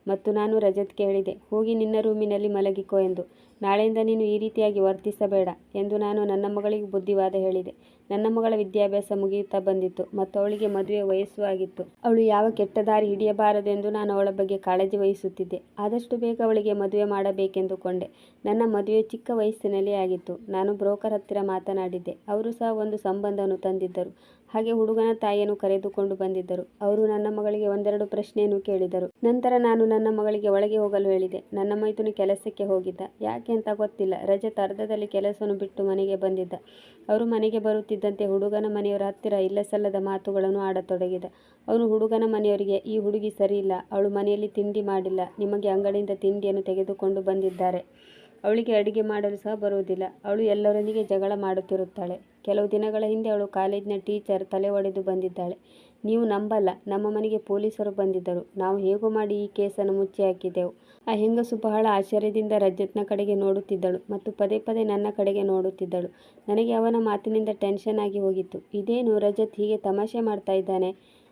ಮತ್ತು ನಾನು ರಜತ್ಗೆ ಹೇಳಿದೆ, ಹೋಗಿ ನಿನ್ನ ರೂಮಿನಲ್ಲಿ ಮಲಗಿಕೋ ಎಂದು. ನಾಳೆಯಿಂದ ನೀನು ಈ ರೀತಿಯಾಗಿ ವರ್ತಿಸಬೇಡ ಎಂದು ನಾನು ನನ್ನ ಮಗಳಿಗೆ ಬುದ್ಧಿವಾದ ಹೇಳಿದೆ. ನನ್ನ ಮಗಳ ವಿದ್ಯಾಭ್ಯಾಸ ಮುಗಿಯುತ್ತಾ ಬಂದಿತ್ತು ಮತ್ತು ಅವಳಿಗೆ ಮದುವೆ ವಯಸ್ಸು ಆಗಿತ್ತು. ಅವಳು ಯಾವ ಕೆಟ್ಟ ದಾರಿ ಹಿಡಿಯಬಾರದು ಎಂದು ನಾನು ಅವಳ ಬಗ್ಗೆ ಕಾಳಜಿ ವಹಿಸುತ್ತಿದ್ದೆ. ಆದಷ್ಟು ಬೇಗ ಅವಳಿಗೆ ಮದುವೆ ಮಾಡಬೇಕೆಂದುಕೊಂಡೆ. ನನ್ನ ಮದುವೆ ಚಿಕ್ಕ ವಯಸ್ಸಿನಲ್ಲೇ ಆಗಿತ್ತು. ನಾನು ಬ್ರೋಕರ್ ಹತ್ತಿರ ಮಾತನಾಡಿದ್ದೆ. ಅವರು ಸಹ ಒಂದು ಸಂಬಂಧವನ್ನು ತಂದಿದ್ದರು. ಹಾಗೆ ಹುಡುಗನ ತಾಯಿಯನ್ನು ಕರೆದುಕೊಂಡು ಬಂದಿದ್ದರು. ಅವರು ನನ್ನ ಮಗಳಿಗೆ ಒಂದೆರಡು ಪ್ರಶ್ನೆಯನ್ನು ಕೇಳಿದರು. ನಂತರ ನಾನು ನನ್ನ ಮಗಳಿಗೆ ಒಳಗೆ ಹೋಗಲು ಹೇಳಿದೆ. ನನ್ನ ಮೈದುನ ಕೆಲಸಕ್ಕೆ ಹೋಗಿದ್ದ. ಯಾಕೆ ಅಂತ ಗೊತ್ತಿಲ್ಲ. ರಜತ್ ಅರ್ಧದಲ್ಲಿ ಕೆಲಸವನ್ನು ಬಿಟ್ಟು ಮನೆಗೆ ಬಂದಿದ್ದ. ಅವರು ಮನೆಗೆ ಬರುತ್ತಿದ್ದಂತೆ ಹುಡುಗನ ಮನೆಯವರ ಹತ್ತಿರ ಇಲ್ಲಸಲ್ಲದ ಮಾತುಗಳನ್ನು ಆಡತೊಡಗಿದ. ಅವನು ಹುಡುಗನ ಮನೆಯವರಿಗೆ, ಈ ಹುಡುಗಿ ಸರಿಯಿಲ್ಲ, ಅವಳು ಮನೆಯಲ್ಲಿ ತಿಂಡಿ ಮಾಡಿಲ್ಲ, ನಿಮಗೆ ಅಂಗಡಿಯಿಂದ ತಿಂಡಿಯನ್ನು ತೆಗೆದುಕೊಂಡು ಬಂದಿದ್ದಾರೆ, ಅವಳಿಗೆ ಅಡುಗೆ ಮಾಡಲು ಸಹ ಬರುವುದಿಲ್ಲ, ಅವಳು ಎಲ್ಲರೊಂದಿಗೆ ಜಗಳ ಮಾಡುತ್ತಿರುತ್ತಾಳೆ. ಕೆಲವು ದಿನಗಳ ಹಿಂದೆ ಅವಳು ಕಾಲೇಜಿನ ಟೀಚರ್ ತಲೆ ಒಡೆದು ಬಂದಿದ್ದಾಳೆ. ನೀವು ನಂಬಲ್ಲ, ನಮ್ಮ ಮನೆಗೆ ಪೊಲೀಸರು ಬಂದಿದ್ದರು. ನಾವು ಹೇಗೋ ಮಾಡಿ ಈ ಕೇಸನ್ನು ಮುಚ್ಚಿ ಹಾಕಿದೆವು. ಆ ಹೆಂಗಸು ಬಹಳ ಆಶ್ಚರ್ಯದಿಂದ ರಜತ್ನ ಕಡೆಗೆ ನೋಡುತ್ತಿದ್ದಳು ಮತ್ತು ಪದೇ ಪದೇ ನನ್ನ ಕಡೆಗೆ ನೋಡುತ್ತಿದ್ದಳು. ನನಗೆ ಅವನ ಮಾತಿನಿಂದ ಟೆನ್ಷನ್ ಆಗಿ ಹೋಗಿತ್ತು. ಇದೇನು ರಜತ್ ಹೀಗೆ ತಮಾಷೆ ಮಾಡ್ತಾ ಇದ್ದಾನೆ?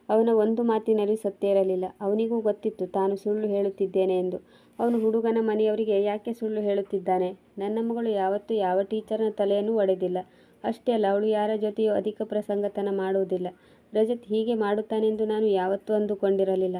ಅವನ ಒಂದು ಮಾತಿನಲ್ಲಿ ಸತ್ಯ ಇರಲಿಲ್ಲ. ಅವನಿಗೂ ಗೊತ್ತಿತ್ತು ತಾನು ಸುಳ್ಳು ಹೇಳುತ್ತಿದ್ದೇನೆ ಎಂದು. ಅವನು ಹುಡುಗನ ಮನೆಯವರಿಗೆ ಯಾಕೆ ಸುಳ್ಳು ಹೇಳುತ್ತಿದ್ದಾನೆ? ನನ್ನ ಮಗಳು ಯಾವತ್ತೂ ಯಾವ ಟೀಚರ್ನ ತಲೆಯನ್ನು ಒಡೆದಿಲ್ಲ. ಅಷ್ಟೇ ಅಲ್ಲ, ಅವಳು ಯಾರ ಜೊತೆಯೂ ಅಧಿಕ ಪ್ರಸಂಗತನ ಮಾಡುವುದಿಲ್ಲ. ರಜತ್ ಹೀಗೆ ಮಾಡುತ್ತಾನೆಂದು ನಾನು ಯಾವತ್ತೂ ಅಂದುಕೊಂಡಿರಲಿಲ್ಲ.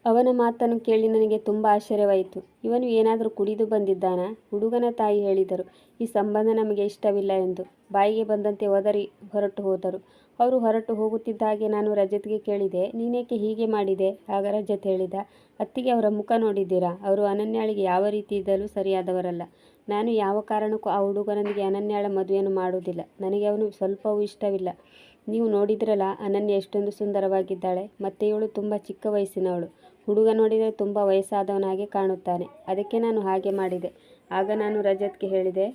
ಅವನ ಮಾತನ್ನು ಕೇಳಿ ನನಗೆ ತುಂಬ ಆಶ್ಚರ್ಯವಾಯಿತು. ಇವನು ಏನಾದರೂ ಕುಡಿದು ಬಂದಿದ್ದಾನಾ? ಹುಡುಗನ ತಾಯಿ ಹೇಳಿದರು, ಈ ಸಂಬಂಧ ನಮಗೆ ಇಷ್ಟವಿಲ್ಲ ಎಂದು. ಬಾಯಿಗೆ ಬಂದಂತೆ ಒದರಿ ಹೊರಟು ಹೋದರು. ಅವರು ಹೊರಟು ಹೋಗುತ್ತಿದ್ದ ಹಾಗೆ ನಾನು ರಜತ್ಗೆ ಕೇಳಿದೆ, ನೀನೇಕೆ ಹೀಗೆ ಮಾಡಿದೆ? ಆಗ ರಜತ್ ಹೇಳಿದ, ಅತ್ತಿಗೆ ಅವರ ಮುಖ ನೋಡಿದ್ದೀರಾ? ಅವರು ಅನನ್ಯಾಳಿಗೆ ಯಾವ ರೀತಿ ಇದ್ದಲು ಸರಿಯಾದವರಲ್ಲ. ನಾನು ಯಾವ ಕಾರಣಕ್ಕೂ ಆ ಹುಡುಗನೊಂದಿಗೆ ಅನನ್ಯಾಳ ಮದುವೆಯನ್ನು ಮಾಡುವುದಿಲ್ಲ. ನನಗೆ ಅವನು ಸ್ವಲ್ಪವೂ ಇಷ್ಟವಿಲ್ಲ. ನೀವು ನೋಡಿದ್ರಲ್ಲ, ಅನನ್ಯ ಎಷ್ಟೊಂದು ಸುಂದರವಾಗಿದ್ದಾಳೆ. ಮತ್ತೆ ಇವಳು ತುಂಬ ಚಿಕ್ಕ ವಯಸ್ಸಿನವಳು. ಹುಡುಗ ನೋಡಿದರೆ ತುಂಬ ವಯಸ್ಸಾದವನಾಗೆ ಕಾಣುತ್ತಾನೆ. ಅದಕ್ಕೆ ನಾನು ಹಾಗೆ ಮಾಡಿದೆ. ಆಗ ನಾನು ರಜತ್ಗೆ ಹೇಳಿದೆ,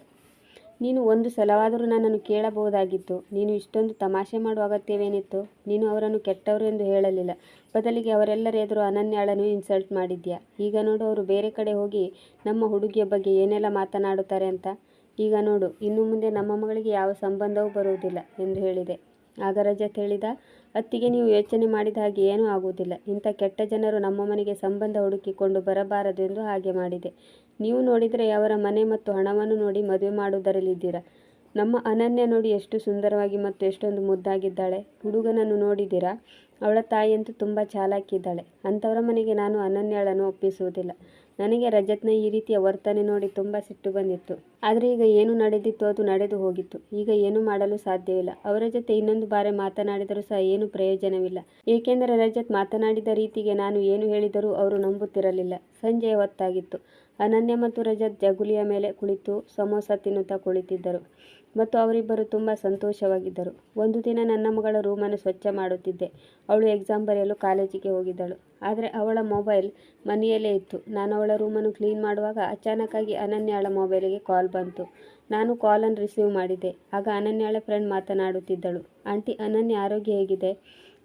ನೀನು ಒಂದು ಸಲವಾದರೂ ನನ್ನನ್ನು ಕೇಳಬಹುದಾಗಿತ್ತು. ನೀನು ಇಷ್ಟೊಂದು ತಮಾಷೆ ಮಾಡುವ ಅಗತ್ಯವೇನಿತ್ತು? ನೀನು ಅವರನ್ನು ಕೆಟ್ಟವರು ಎಂದು ಹೇಳಲಿಲ್ಲ. ಬದಲಿಗೆ ಅವರೆಲ್ಲರ ಎದುರು ಅನನ್ಯಾಳನ್ನು ಇನ್ಸಲ್ಟ್ ಮಾಡಿದ್ಯಾ. ಈಗ ನೋಡು, ಅವರು ಬೇರೆ ಕಡೆ ಹೋಗಿ ನಮ್ಮ ಹುಡುಗಿಯ ಬಗ್ಗೆ ಏನೆಲ್ಲ ಮಾತನಾಡುತ್ತಾರೆ ಅಂತ. ಈಗ ನೋಡು, ಇನ್ನು ಮುಂದೆ ನಮ್ಮ ಮಗಳಿಗೆ ಯಾವ ಸಂಬಂಧವೂ ಬರುವುದಿಲ್ಲ ಎಂದು ಹೇಳಿದೆ. ಆಗ ರಜತ್ ಹೇಳಿದ, ಅತ್ತಿಗೆ ನೀವು ಯೋಚನೆ ಮಾಡಿದ ಹಾಗೆ ಏನೂ ಆಗುವುದಿಲ್ಲ. ಇಂಥ ಕೆಟ್ಟ ಜನರು ನಮ್ಮ ಮನೆಗೆ ಸಂಬಂಧ ಹುಡುಕಿಕೊಂಡು ಬರಬಾರದು ಎಂದು ಹಾಗೆ ಮಾಡಿದೆ. ನೀವು ನೋಡಿದರೆ ಅವರ ಮನೆ ಮತ್ತು ಹಣವನ್ನು ನೋಡಿ ಮದುವೆ ಮಾಡುವುದರಲ್ಲಿದ್ದೀರಾ. ನಮ್ಮ ಅನನ್ಯ ನೋಡಿ ಎಷ್ಟು ಸುಂದರವಾಗಿ ಮತ್ತು ಎಷ್ಟೊಂದು ಮುದ್ದಾಗಿದ್ದಾಳೆ. ಹುಡುಗನನ್ನು ನೋಡಿದ್ದೀರಾ? ಅವಳ ತಾಯಿಯಂತೂ ತುಂಬ ಚಾಲಾಕಿದ್ದಾಳೆ. ಅಂಥವರ ಮನೆಗೆ ನಾನು ಅನನ್ಯಾಳನ್ನು ಒಪ್ಪಿಸುವುದಿಲ್ಲ. ನನಗೆ ರಜತ್ನ ಈ ರೀತಿಯ ವರ್ತನೆ ನೋಡಿ ತುಂಬ ಸಿಟ್ಟು ಬಂದಿತ್ತು. ಆದರೆ ಈಗ ಏನು ನಡೆದಿತ್ತು ಅದು ನಡೆದು ಹೋಗಿತ್ತು. ಈಗ ಏನೂ ಮಾಡಲು ಸಾಧ್ಯವಿಲ್ಲ. ಅವರ ಜೊತೆ ಇನ್ನೊಂದು ಬಾರಿ ಮಾತನಾಡಿದರೂ ಸಹ ಏನು ಪ್ರಯೋಜನವಿಲ್ಲ. ಏಕೆಂದರೆ ರಜತ್ ಮಾತನಾಡಿದ ರೀತಿಗೆ ನಾನು ಏನು ಹೇಳಿದರೂ ಅವರು ನಂಬುತ್ತಿರಲಿಲ್ಲ. ಸಂಜೆಯ ಹೊತ್ತಾಗಿತ್ತು. ಅನನ್ಯ ಮತ್ತು ರಜತ್ ಜಗುಲಿಯ ಮೇಲೆ ಕುಳಿತು ಸಮೋಸ ತಿನ್ನುತ್ತಾ ಕುಳಿತಿದ್ದರು ಮತ್ತು ಅವರಿಬ್ಬರು ತುಂಬ ಸಂತೋಷವಾಗಿದ್ದರು. ಒಂದು ದಿನ ನನ್ನ ಮಗಳ ರೂಮನ್ನು ಸ್ವಚ್ಛ ಮಾಡುತ್ತಿದ್ದೆ. ಅವಳು ಎಕ್ಸಾಮ್ ಬರೆಯಲು ಕಾಲೇಜಿಗೆ ಹೋಗಿದ್ದಳು. ಆದರೆ ಅವಳ ಮೊಬೈಲ್ ಮನೆಯಲ್ಲೇ ಇತ್ತು. ನಾನು ಅವಳ ರೂಮನ್ನು ಕ್ಲೀನ್ ಮಾಡುವಾಗ ಅಚಾನಕ್ಕಾಗಿ ಅನನ್ಯಾಳ ಮೊಬೈಲಿಗೆ ಕಾಲ್ ಬಂತು. ನಾನು ಕಾಲನ್ನು ರಿಸೀವ್ ಮಾಡಿದ್ದೆ. ಆಗ ಅನನ್ಯಾಳ ಫ್ರೆಂಡ್ ಮಾತನಾಡುತ್ತಿದ್ದಳು. ಆಂಟಿ, ಅನನ್ಯ ಆರೋಗ್ಯ ಹೇಗಿದೆ?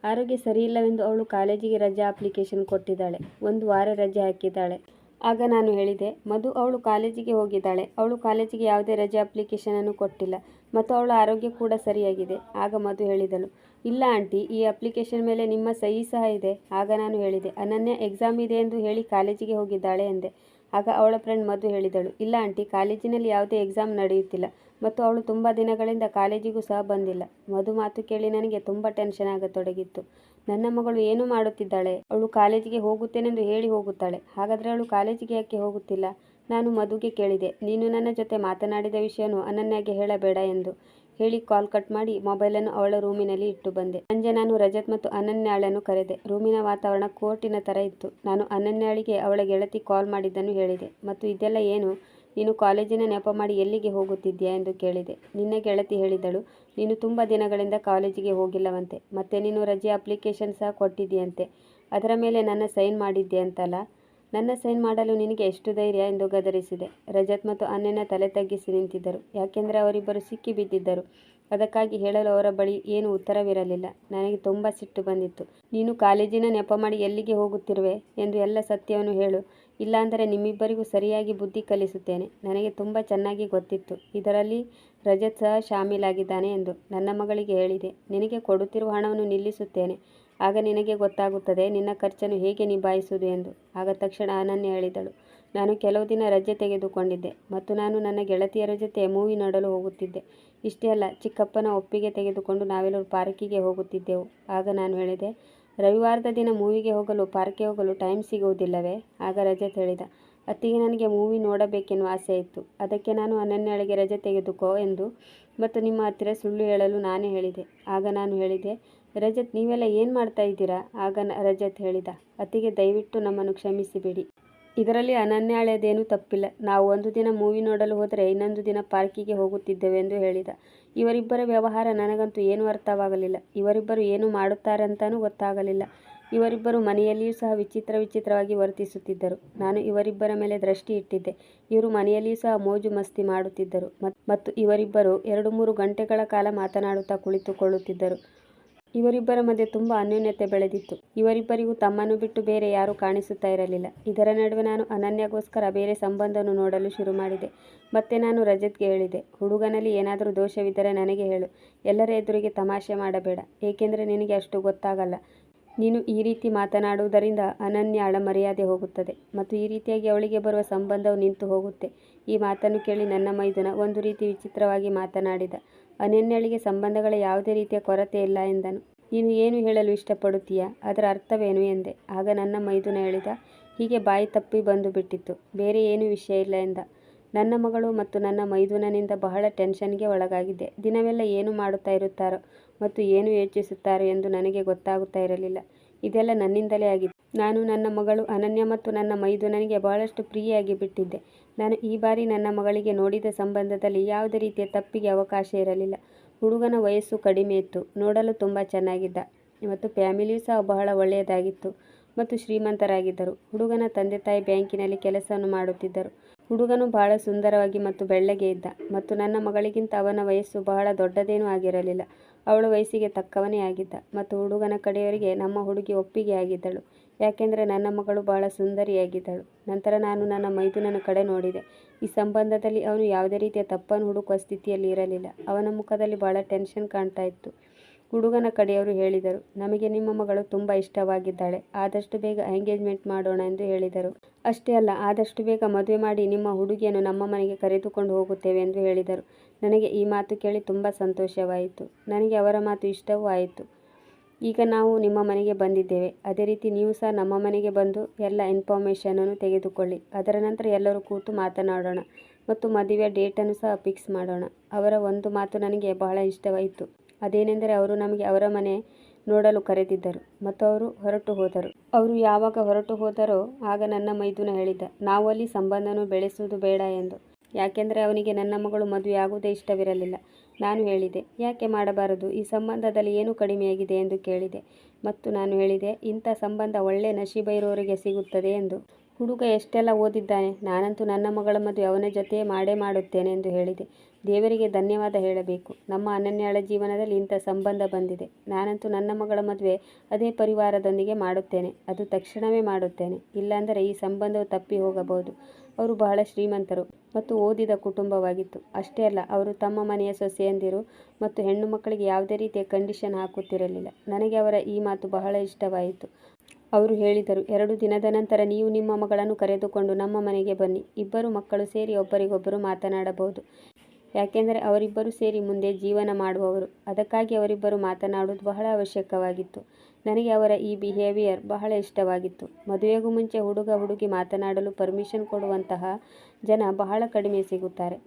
ಆರೋಗ್ಯ ಸರಿಯಿಲ್ಲವೆಂದು ಅವಳು ಕಾಲೇಜಿಗೆ ರಜೆ ಅಪ್ಲಿಕೇಶನ್ ಕೊಟ್ಟಿದ್ದಾಳೆ. 1 ವಾರ ರಜೆ ಹಾಕಿದ್ದಾಳೆ. ಆಗ ನಾನು ಹೇಳಿದೆ, ಮಧು, ಅವಳು ಕಾಲೇಜಿಗೆ ಹೋಗಿದ್ದಾಳೆ. ಅವಳು ಕಾಲೇಜಿಗೆ ಯಾವುದೇ ರಜೆ ಅಪ್ಲಿಕೇಶನನ್ನು ಕೊಟ್ಟಿಲ್ಲ ಮತ್ತು ಅವಳ ಆರೋಗ್ಯ ಕೂಡ ಸರಿಯಾಗಿದೆ. ಆಗ ಮಧು ಹೇಳಿದಳು, ಇಲ್ಲ ಆಂಟಿ, ಈ ಅಪ್ಲಿಕೇಶನ್ ಮೇಲೆ ನಿಮ್ಮ ಸಹಿ ಸಹ ಇದೆ. ಆಗ ನಾನು ಹೇಳಿದೆ, ಅನನ್ಯ ಎಕ್ಸಾಮ್ ಇದೆ ಎಂದು ಹೇಳಿ ಕಾಲೇಜಿಗೆ ಹೋಗಿದ್ದಾಳೆ ಎಂದೆ. ಆಗ ಅವಳ ಫ್ರೆಂಡ್ ಮಧು ಹೇಳಿದಳು, ಇಲ್ಲ ಆಂಟಿ, ಕಾಲೇಜಿನಲ್ಲಿ ಯಾವುದೇ ಎಕ್ಸಾಮ್ ನಡೆಯುತ್ತಿಲ್ಲ ಮತ್ತು ಅವಳು ತುಂಬ ದಿನಗಳಿಂದ ಕಾಲೇಜಿಗೂ ಸಹ ಬಂದಿಲ್ಲ. ಮಧು ಮಾತು ಕೇಳಿ ನನಗೆ ತುಂಬ ಟೆನ್ಷನ್ ಆಗತೊಡಗಿತ್ತು. ನನ್ನ ಮಗಳು ಏನು ಮಾಡುತ್ತಿದ್ದಾಳೆ? ಅವಳು ಕಾಲೇಜಿಗೆ ಹೋಗುತ್ತೇನೆಂದು ಹೇಳಿ ಹೋಗುತ್ತಾಳೆ. ಹಾಗಾದರೆ ಅವಳು ಕಾಲೇಜಿಗೆ ಯಾಕೆ ಹೋಗುತ್ತಿಲ್ಲ? ನಾನು ಮಧುಗೆ ಕೇಳಿದೆ, ನೀನು ನನ್ನ ಜೊತೆ ಮಾತನಾಡಿದ ವಿಷಯವನ್ನು ಅನನ್ಯಾಗೆ ಹೇಳಬೇಡ ಎಂದು ಹೇಳಿ ಕಾಲ್ ಕಟ್ ಮಾಡಿ ಮೊಬೈಲನ್ನು ಅವಳ ರೂಮಿನಲ್ಲಿ ಇಟ್ಟು ಬಂದೆ. ಸಂಜೆ ನಾನು ರಜತ್ ಮತ್ತು ಅನನ್ಯಾಳನ್ನು ಕರೆದೆ. ರೂಮಿನ ವಾತಾವರಣ ಕೋರ್ಟಿನ ಥರ ಇತ್ತು. ನಾನು ಅನನ್ಯಾಳಿಗೆ ಅವಳ ಗೆಳತಿ ಕಾಲ್ ಮಾಡಿದ್ದನ್ನು ಹೇಳಿದೆ ಮತ್ತು ಇದೆಲ್ಲ ಏನು? ನೀನು ಕಾಲೇಜಿನ ನೆಪ ಮಾಡಿ ಎಲ್ಲಿಗೆ ಹೋಗುತ್ತಿದ್ದೀಯಾ ಎಂದು ಕೇಳಿದೆ. ನಿನ್ನ ಗೆಳತಿ ಹೇಳಿದಳು, ನೀನು ತುಂಬ ದಿನಗಳಿಂದ ಕಾಲೇಜಿಗೆ ಹೋಗಿಲ್ಲವಂತೆ. ಮತ್ತೆ ನೀನು ರಜೆ ಅಪ್ಲಿಕೇಶನ್ ಸಹ ಕೊಟ್ಟಿದ್ದೀಯಂತೆ. ಅದರ ಮೇಲೆ ನನ್ನ ಸೈನ್ ಮಾಡಿದ್ದೆ ಅಂತಲ್ಲ. ನನ್ನ ಸೈನ್ ಮಾಡಲು ನಿನಗೆ ಎಷ್ಟು ಧೈರ್ಯ ಎಂದು ಗದರಿಸಿದೆ. ರಜತ್ ಮತ್ತು ಅನನ್ಯ ತಲೆ ತಗ್ಗಿಸಿ ನಿಂತಿದ್ದರು. ಯಾಕೆಂದರೆ ಅವರಿಬ್ಬರು ಸಿಕ್ಕಿ ಬಿದ್ದಿದ್ದರು. ಅದಕ್ಕಾಗಿ ಹೇಳಲು ಅವರ ಬಳಿ ಏನು ಉತ್ತರವಿರಲಿಲ್ಲ. ನನಗೆ ತುಂಬ ಸಿಟ್ಟು ಬಂದಿತ್ತು. ನೀನು ಕಾಲೇಜಿನ ನೆಪ ಮಾಡಿ ಎಲ್ಲಿಗೆ ಹೋಗುತ್ತಿರುವೆ ಎಂದು ಎಲ್ಲ ಸತ್ಯವನ್ನು ಹೇಳು. ಇಲ್ಲಾಂದರೆ ನಿಮ್ಮಿಬ್ಬರಿಗೂ ಸರಿಯಾಗಿ ಬುದ್ಧಿ ಕಲಿಸುತ್ತೇನೆ. ನನಗೆ ತುಂಬ ಚೆನ್ನಾಗಿ ಗೊತ್ತಿತ್ತು ಇದರಲ್ಲಿ ರಜತ್ ಸಹ ಶಾಮೀಲಾಗಿದ್ದಾನೆ ಎಂದು. ನನ್ನ ಮಗಳಿಗೆ ಹೇಳಿದೆ, ನಿನಗೆ ಕೊಡುತ್ತಿರುವ ಹಣವನ್ನು ನಿಲ್ಲಿಸುತ್ತೇನೆ. ಆಗ ನಿನಗೆ ಗೊತ್ತಾಗುತ್ತದೆ ನಿನ್ನ ಖರ್ಚನ್ನು ಹೇಗೆ ನಿಭಾಯಿಸುವುದು ಎಂದು. ಆಗ ತಕ್ಷಣ ಅನನ್ಯ ಹೇಳಿದಳು, ನಾನು ಕೆಲವು ದಿನ ರಜೆ ತೆಗೆದುಕೊಂಡಿದ್ದೆ ಮತ್ತು ನಾನು ನನ್ನ ಗೆಳತಿಯರ ಜೊತೆ ಮೂವಿ ನೋಡಲು ಹೋಗುತ್ತಿದ್ದೆ. ಇಷ್ಟೇ ಅಲ್ಲ, ಚಿಕ್ಕಪ್ಪನ ಒಪ್ಪಿಗೆ ತೆಗೆದುಕೊಂಡು ನಾವೆಲ್ಲರೂ ಪಾರ್ಕಿಗೆ ಹೋಗುತ್ತಿದ್ದೆವು. ಆಗ ನಾನು ಹೇಳಿದೆ, ರವಿವಾರದ ದಿನ ಮೂವಿಗೆ ಹೋಗಲು ಪಾರ್ಕ್ಗೆ ಹೋಗಲು ಟೈಮ್ ಸಿಗುವುದಿಲ್ಲವೇ? ಆಗ ರಜತ್ ಹೇಳಿದ, ಅತ್ತಿಗೆ ನನಗೆ ಮೂವಿ ನೋಡಬೇಕೆನ್ನುವ ಆಸೆ ಇತ್ತು, ಅದಕ್ಕೆ ನಾನು ಅನನ್ಯಳಿಗೆ ರಜೆ ತೆಗೆದುಕೋ ಎಂದು ಮತ್ತು ನಿಮ್ಮ ಹತ್ತಿರ ಸುಳ್ಳು ಹೇಳಲು ನಾನೇ ಹೇಳಿದೆ. ಆಗ ನಾನು ಹೇಳಿದೆ, ರಜತ್ ನೀವೆಲ್ಲ ಏನು ಮಾಡ್ತಾ ಇದ್ದೀರಾ? ಆಗ ರಜತ್ ಹೇಳಿದ, ಅತ್ತಿಗೆ ದಯವಿಟ್ಟು ನಮ್ಮನ್ನು ಕ್ಷಮಿಸಿಬಿಡಿ. ಇದರಲ್ಲಿ ಅನನ್ಯಾಳದೇನೂ ತಪ್ಪಿಲ್ಲ. ನಾವು ಒಂದು ದಿನ ಮೂವಿ ನೋಡಲು ಹೋದರೆ ಇನ್ನೊಂದು ದಿನ ಪಾರ್ಕಿಗೆ ಹೋಗುತ್ತಿದ್ದೆವು ಎಂದು ಹೇಳಿದ. ಇವರಿಬ್ಬರ ವ್ಯವಹಾರ ನನಗಂತೂ ಏನೂ ಅರ್ಥವಾಗಲಿಲ್ಲ. ಇವರಿಬ್ಬರು ಏನು ಮಾಡುತ್ತಾರಂತನೂ ಗೊತ್ತಾಗಲಿಲ್ಲ. ಇವರಿಬ್ಬರು ಮನೆಯಲ್ಲಿಯೂ ಸಹ ವಿಚಿತ್ರವಾಗಿ ವರ್ತಿಸುತ್ತಿದ್ದರು. ನಾನು ಇವರಿಬ್ಬರ ಮೇಲೆ ದೃಷ್ಟಿ ಇಟ್ಟಿದ್ದೆ. ಇವರು ಮನೆಯಲ್ಲಿಯೂ ಸಹ ಮೋಜು ಮಸ್ತಿ ಮಾಡುತ್ತಿದ್ದರು ಮತ್ತು ಇವರಿಬ್ಬರು 2-3 ಗಂಟೆಗಳ ಕಾಲ ಮಾತನಾಡುತ್ತಾ ಕುಳಿತುಕೊಳ್ಳುತ್ತಿದ್ದರು. ಇವರಿಬ್ಬರ ಮಧ್ಯೆ ತುಂಬ ಅನ್ಯೋನ್ಯತೆ ಬೆಳೆದಿತ್ತು. ಇವರಿಬ್ಬರಿಗೂ ತಮ್ಮನ್ನು ಬಿಟ್ಟು ಬೇರೆ ಯಾರೂ ಕಾಣಿಸುತ್ತಾ ಇರಲಿಲ್ಲ. ಇದರ ನಡುವೆ ನಾನು ಅನನ್ಯಗೋಸ್ಕರ ಬೇರೆ ಸಂಬಂಧವನ್ನು ನೋಡಲು ಶುರು ಮಾಡಿದೆ. ಮತ್ತೆ ನಾನು ರಜತ್ಗೆ ಹೇಳಿದೆ, ಹುಡುಗನಲ್ಲಿ ಏನಾದರೂ ದೋಷವಿದ್ದರೆ ನನಗೆ ಹೇಳು. ಎಲ್ಲರ ಎದುರಿಗೆ ತಮಾಷೆ ಮಾಡಬೇಡ, ಏಕೆಂದರೆ ನಿನಗೆ ಅಷ್ಟು ಗೊತ್ತಾಗಲ್ಲ. ನೀನು ಈ ರೀತಿ ಮಾತನಾಡುವುದರಿಂದ ಅನನ್ಯಾಳ ಮರ್ಯಾದೆ ಹೋಗುತ್ತದೆ ಮತ್ತು ಈ ರೀತಿಯಾಗಿ ಅವಳಿಗೆ ಬರುವ ಸಂಬಂಧವು ನಿಂತು ಹೋಗುತ್ತೆ. ಈ ಮಾತನ್ನು ಕೇಳಿ ನನ್ನ ಮೈದುನ ಒಂದು ರೀತಿ ವಿಚಿತ್ರವಾಗಿ ಮಾತನಾಡಿದ. ಅನನ್ಯಳಿಗೆ ಸಂಬಂಧಗಳ ಯಾವುದೇ ರೀತಿಯ ಕೊರತೆ ಇಲ್ಲ ಎಂದನು. ನೀನು ಏನು ಹೇಳಲು ಇಷ್ಟಪಡುತ್ತೀಯಾ? ಅದರ ಅರ್ಥವೇನು ಎಂದೆ. ಆಗ ನನ್ನ ಮೈದುನ ಹೇಳಿದ, ಹೀಗೆ ಬಾಯಿ ತಪ್ಪಿ ಬಂದು ಬಿಟ್ಟಿತ್ತು, ಬೇರೆ ಏನೂ ವಿಷಯ ಇಲ್ಲ ಎಂದ. ನನ್ನ ಮಗಳು ಮತ್ತು ನನ್ನ ಮೈದುನನಿಂದ ಬಹಳ ಟೆನ್ಷನ್ಗೆ ಒಳಗಾಗಿದ್ದೆ. ದಿನವೆಲ್ಲ ಏನು ಮಾಡುತ್ತಾ ಇರುತ್ತಾರೋ ಮತ್ತು ಏನು ಯೋಚಿಸುತ್ತಾರೋ ಎಂದು ನನಗೆ ಗೊತ್ತಾಗುತ್ತಾ ಇರಲಿಲ್ಲ. ಇದೆಲ್ಲ ನನ್ನಿಂದಲೇ ಆಗಿತ್ತು. ನಾನು ನನ್ನ ಮಗಳು ಅನನ್ಯ ಮತ್ತು ನನ್ನ ಮೈದುನನಿಗೆ ಬಹಳಷ್ಟು ಪ್ರಿಯಾಗಿ ಬಿಟ್ಟಿದ್ದೆ. ನಾನು ಈ ಬಾರಿ ನನ್ನ ಮಗಳಿಗೆ ನೋಡಿದ ಸಂಬಂಧದಲ್ಲಿ ಯಾವುದೇ ರೀತಿಯ ತಪ್ಪಿಗೆ ಅವಕಾಶ ಇರಲಿಲ್ಲ. ಹುಡುಗನ ವಯಸ್ಸು ಕಡಿಮೆ ಇತ್ತು, ನೋಡಲು ತುಂಬ ಚೆನ್ನಾಗಿದ್ದ ಮತ್ತು ಫ್ಯಾಮಿಲಿಯೂ ಸಹ ಬಹಳ ಒಳ್ಳೆಯದಾಗಿತ್ತು ಮತ್ತು ಶ್ರೀಮಂತರಾಗಿದ್ದರು. ಹುಡುಗನ ತಂದೆ ತಾಯಿ ಬ್ಯಾಂಕಿನಲ್ಲಿ ಕೆಲಸವನ್ನು ಮಾಡುತ್ತಿದ್ದರು. ಹುಡುಗನು ಬಹಳ ಸುಂದರವಾಗಿ ಮತ್ತು ಬೆಳ್ಳಗೆ ಇದ್ದ ಮತ್ತು ನನ್ನ ಮಗಳಿಗಿಂತ ಅವನ ವಯಸ್ಸು ಬಹಳ ದೊಡ್ಡದೇನೂ ಆಗಿರಲಿಲ್ಲ. ಅವಳ ವಯಸ್ಸಿಗೆ ತಕ್ಕವನೇ ಆಗಿದ್ದ ಮತ್ತು ಹುಡುಗನ ಕಡೆಯವರಿಗೆ ನಮ್ಮ ಹುಡುಗಿ ಒಪ್ಪಿಗೆ ಆಗಿದ್ದಳು, ಯಾಕೆಂದರೆ ನನ್ನ ಮಗಳು ಬಹಳ ಸುಂದರಿಯಾಗಿದ್ದಳು. ನಂತರ ನಾನು ನನ್ನ ಮೈದುನನ ಕಡೆ ನೋಡಿದೆ. ಈ ಸಂಬಂಧದಲ್ಲಿ ಅವನು ಯಾವುದೇ ರೀತಿಯ ತಪ್ಪನ್ನು ಹುಡುಕುವ ಸ್ಥಿತಿಯಲ್ಲಿ ಇರಲಿಲ್ಲ. ಅವನ ಮುಖದಲ್ಲಿ ಬಹಳ ಟೆನ್ಷನ್ ಕಾಣ್ತಾ ಇತ್ತು. ಹುಡುಗನ ಕಡೆಯವರು ಹೇಳಿದರು, ನಮಗೆ ನಿಮ್ಮ ಮಗಳು ತುಂಬ ಇಷ್ಟವಾಗಿದ್ದಾಳೆ, ಆದಷ್ಟು ಬೇಗ ಎಂಗೇಜ್ಮೆಂಟ್ ಮಾಡೋಣ ಎಂದು ಹೇಳಿದರು. ಅಷ್ಟೇ ಅಲ್ಲ, ಆದಷ್ಟು ಬೇಗ ಮದುವೆ ಮಾಡಿ ನಿಮ್ಮ ಹುಡುಗಿಯನ್ನು ನಮ್ಮ ಮನೆಗೆ ಕರೆದುಕೊಂಡು ಹೋಗುತ್ತೇವೆ ಎಂದು ಹೇಳಿದರು. ನನಗೆ ಈ ಮಾತು ಕೇಳಿ ತುಂಬ ಸಂತೋಷವಾಯಿತು. ನನಗೆ ಅವರ ಮಾತು ಇಷ್ಟವೂ ಆಯಿತು. ಈಗ ನಾವು ನಿಮ್ಮ ಮನೆಗೆ ಬಂದಿದ್ದೇವೆ, ಅದೇ ರೀತಿ ನೀವು ಸಹ ನಮ್ಮ ಮನೆಗೆ ಬಂದು ಎಲ್ಲ ಇನ್ಫಾರ್ಮೇಷನನ್ನು ತೆಗೆದುಕೊಳ್ಳಿ. ಅದರ ನಂತರ ಎಲ್ಲರೂ ಕೂತು ಮಾತನಾಡೋಣ ಮತ್ತು ಮದುವೆಯ ಡೇಟನ್ನು ಸಹ ಫಿಕ್ಸ್ ಮಾಡೋಣ. ಅವರ ಒಂದು ಮಾತು ನನಗೆ ಬಹಳ ಇಷ್ಟವಾಯಿತು. ಅದೇನೆಂದರೆ ಅವರು ನಮಗೆ ಅವರ ಮನೆ ನೋಡಲು ಕರೆದಿದ್ದರು ಮತ್ತು ಅವರು ಹೊರಟು ಹೋದರು. ಅವರು ಯಾವಾಗ ಹೊರಟು ಹೋದರೋ ಆಗ ನನ್ನ ಮೈದುನ ಹೇಳಿದ್ದ, ನಾವು ಅಲ್ಲಿ ಸಂಬಂಧವನ್ನು ಬೆಳೆಸುವುದು ಬೇಡ ಎಂದು, ಯಾಕೆಂದರೆ ಅವನಿಗೆ ನನ್ನ ಮಗಳು ಮದುವೆ ಆಗುವುದೇ ಇಷ್ಟವಿರಲಿಲ್ಲ. ನಾನು ಹೇಳಿದೆ, ಯಾಕೆ ಮಾಡಬಾರದು, ಈ ಸಂಬಂಧದಲ್ಲಿ ಏನು ಕಡಿಮೆಯಾಗಿದೆ ಎಂದು ಕೇಳಿದೆ ಮತ್ತು ನಾನು ಹೇಳಿದೆ, ಇಂಥ ಸಂಬಂಧ ಒಳ್ಳೆ ನಶೀಬ ಇರೋರಿಗೆ ಸಿಗುತ್ತದೆ ಎಂದು. ಹುಡುಗ ಎಷ್ಟೆಲ್ಲ ಓದಿದ್ದಾನೆ, ನಾನಂತೂ ನನ್ನ ಮಗಳ ಮದುವೆ ಅವನ ಜೊತೆಯೇ ಮಾಡೇ ಮಾಡುತ್ತೇನೆ ಎಂದು ಹೇಳಿದೆ. ದೇವರಿಗೆ ಧನ್ಯವಾದ ಹೇಳಬೇಕು, ನಮ್ಮ ಅನನ್ಯಾಳ ಜೀವನದಲ್ಲಿ ಇಂಥ ಸಂಬಂಧ ಬಂದಿದೆ. ನಾನಂತೂ ನನ್ನ ಮಗಳ ಮದುವೆ ಅದೇ ಪರಿವಾರದೊಂದಿಗೆ ಮಾಡುತ್ತೇನೆ, ಅದು ತಕ್ಷಣವೇ ಮಾಡುತ್ತೇನೆ. ಇಲ್ಲಾಂದರೆ ಈ ಸಂಬಂಧವು ತಪ್ಪಿ ಹೋಗಬಹುದು. ಅವರು ಬಹಳ ಶ್ರೀಮಂತರು ಮತ್ತು ಓದಿದ ಕುಟುಂಬವಾಗಿತ್ತು. ಅಷ್ಟೇ ಅಲ್ಲ, ಅವರು ತಮ್ಮ ಮನೆಯ ಸೊಸೆಯಂದಿರು ಮತ್ತು ಹೆಣ್ಣು ಮಕ್ಕಳಿಗೆ ಯಾವುದೇ ರೀತಿಯ ಕಂಡೀಷನ್ ಹಾಕುತ್ತಿರಲಿಲ್ಲ. ನನಗೆ ಅವರ ಈ ಮಾತು ಬಹಳ ಇಷ್ಟವಾಯಿತು. ಅವರು ಹೇಳಿದರು, 2 ದಿನದ ನಂತರ ನೀವು ನಿಮ್ಮ ಮಗಳನ್ನು ಕರೆದುಕೊಂಡು ನಮ್ಮ ಮನೆಗೆ ಬನ್ನಿ. ಇಬ್ಬರು ಮಕ್ಕಳು ಸೇರಿ ಒಬ್ಬರಿಗೊಬ್ಬರು ಮಾತನಾಡಬಹುದು, ಯಾಕೆಂದರೆ ಅವರಿಬ್ಬರು ಸೇರಿ ಮುಂದೆ ಜೀವನ ಮಾಡುವವರು. ಅದಕ್ಕಾಗಿ ಅವರಿಬ್ಬರು ಮಾತನಾಡುವುದು ಬಹಳ ಅವಶ್ಯಕವಾಗಿತ್ತು. ನನಗೆ ಅವರ ಈ ಬಿಹೇವಿಯರ್ ಬಹಳ ಇಷ್ಟವಾಗಿತ್ತು. ಮದುವೆಗೂ ಮುಂಚೆ ಹುಡುಗ ಹುಡುಗಿ ಮಾತನಾಡಲು ಪರ್ಮಿಷನ್ ಕೊಡುವಂತಹ ಜನ ಬಹಳ ಕಡಿಮೆ ಸಿಗುತ್ತಾರೆ.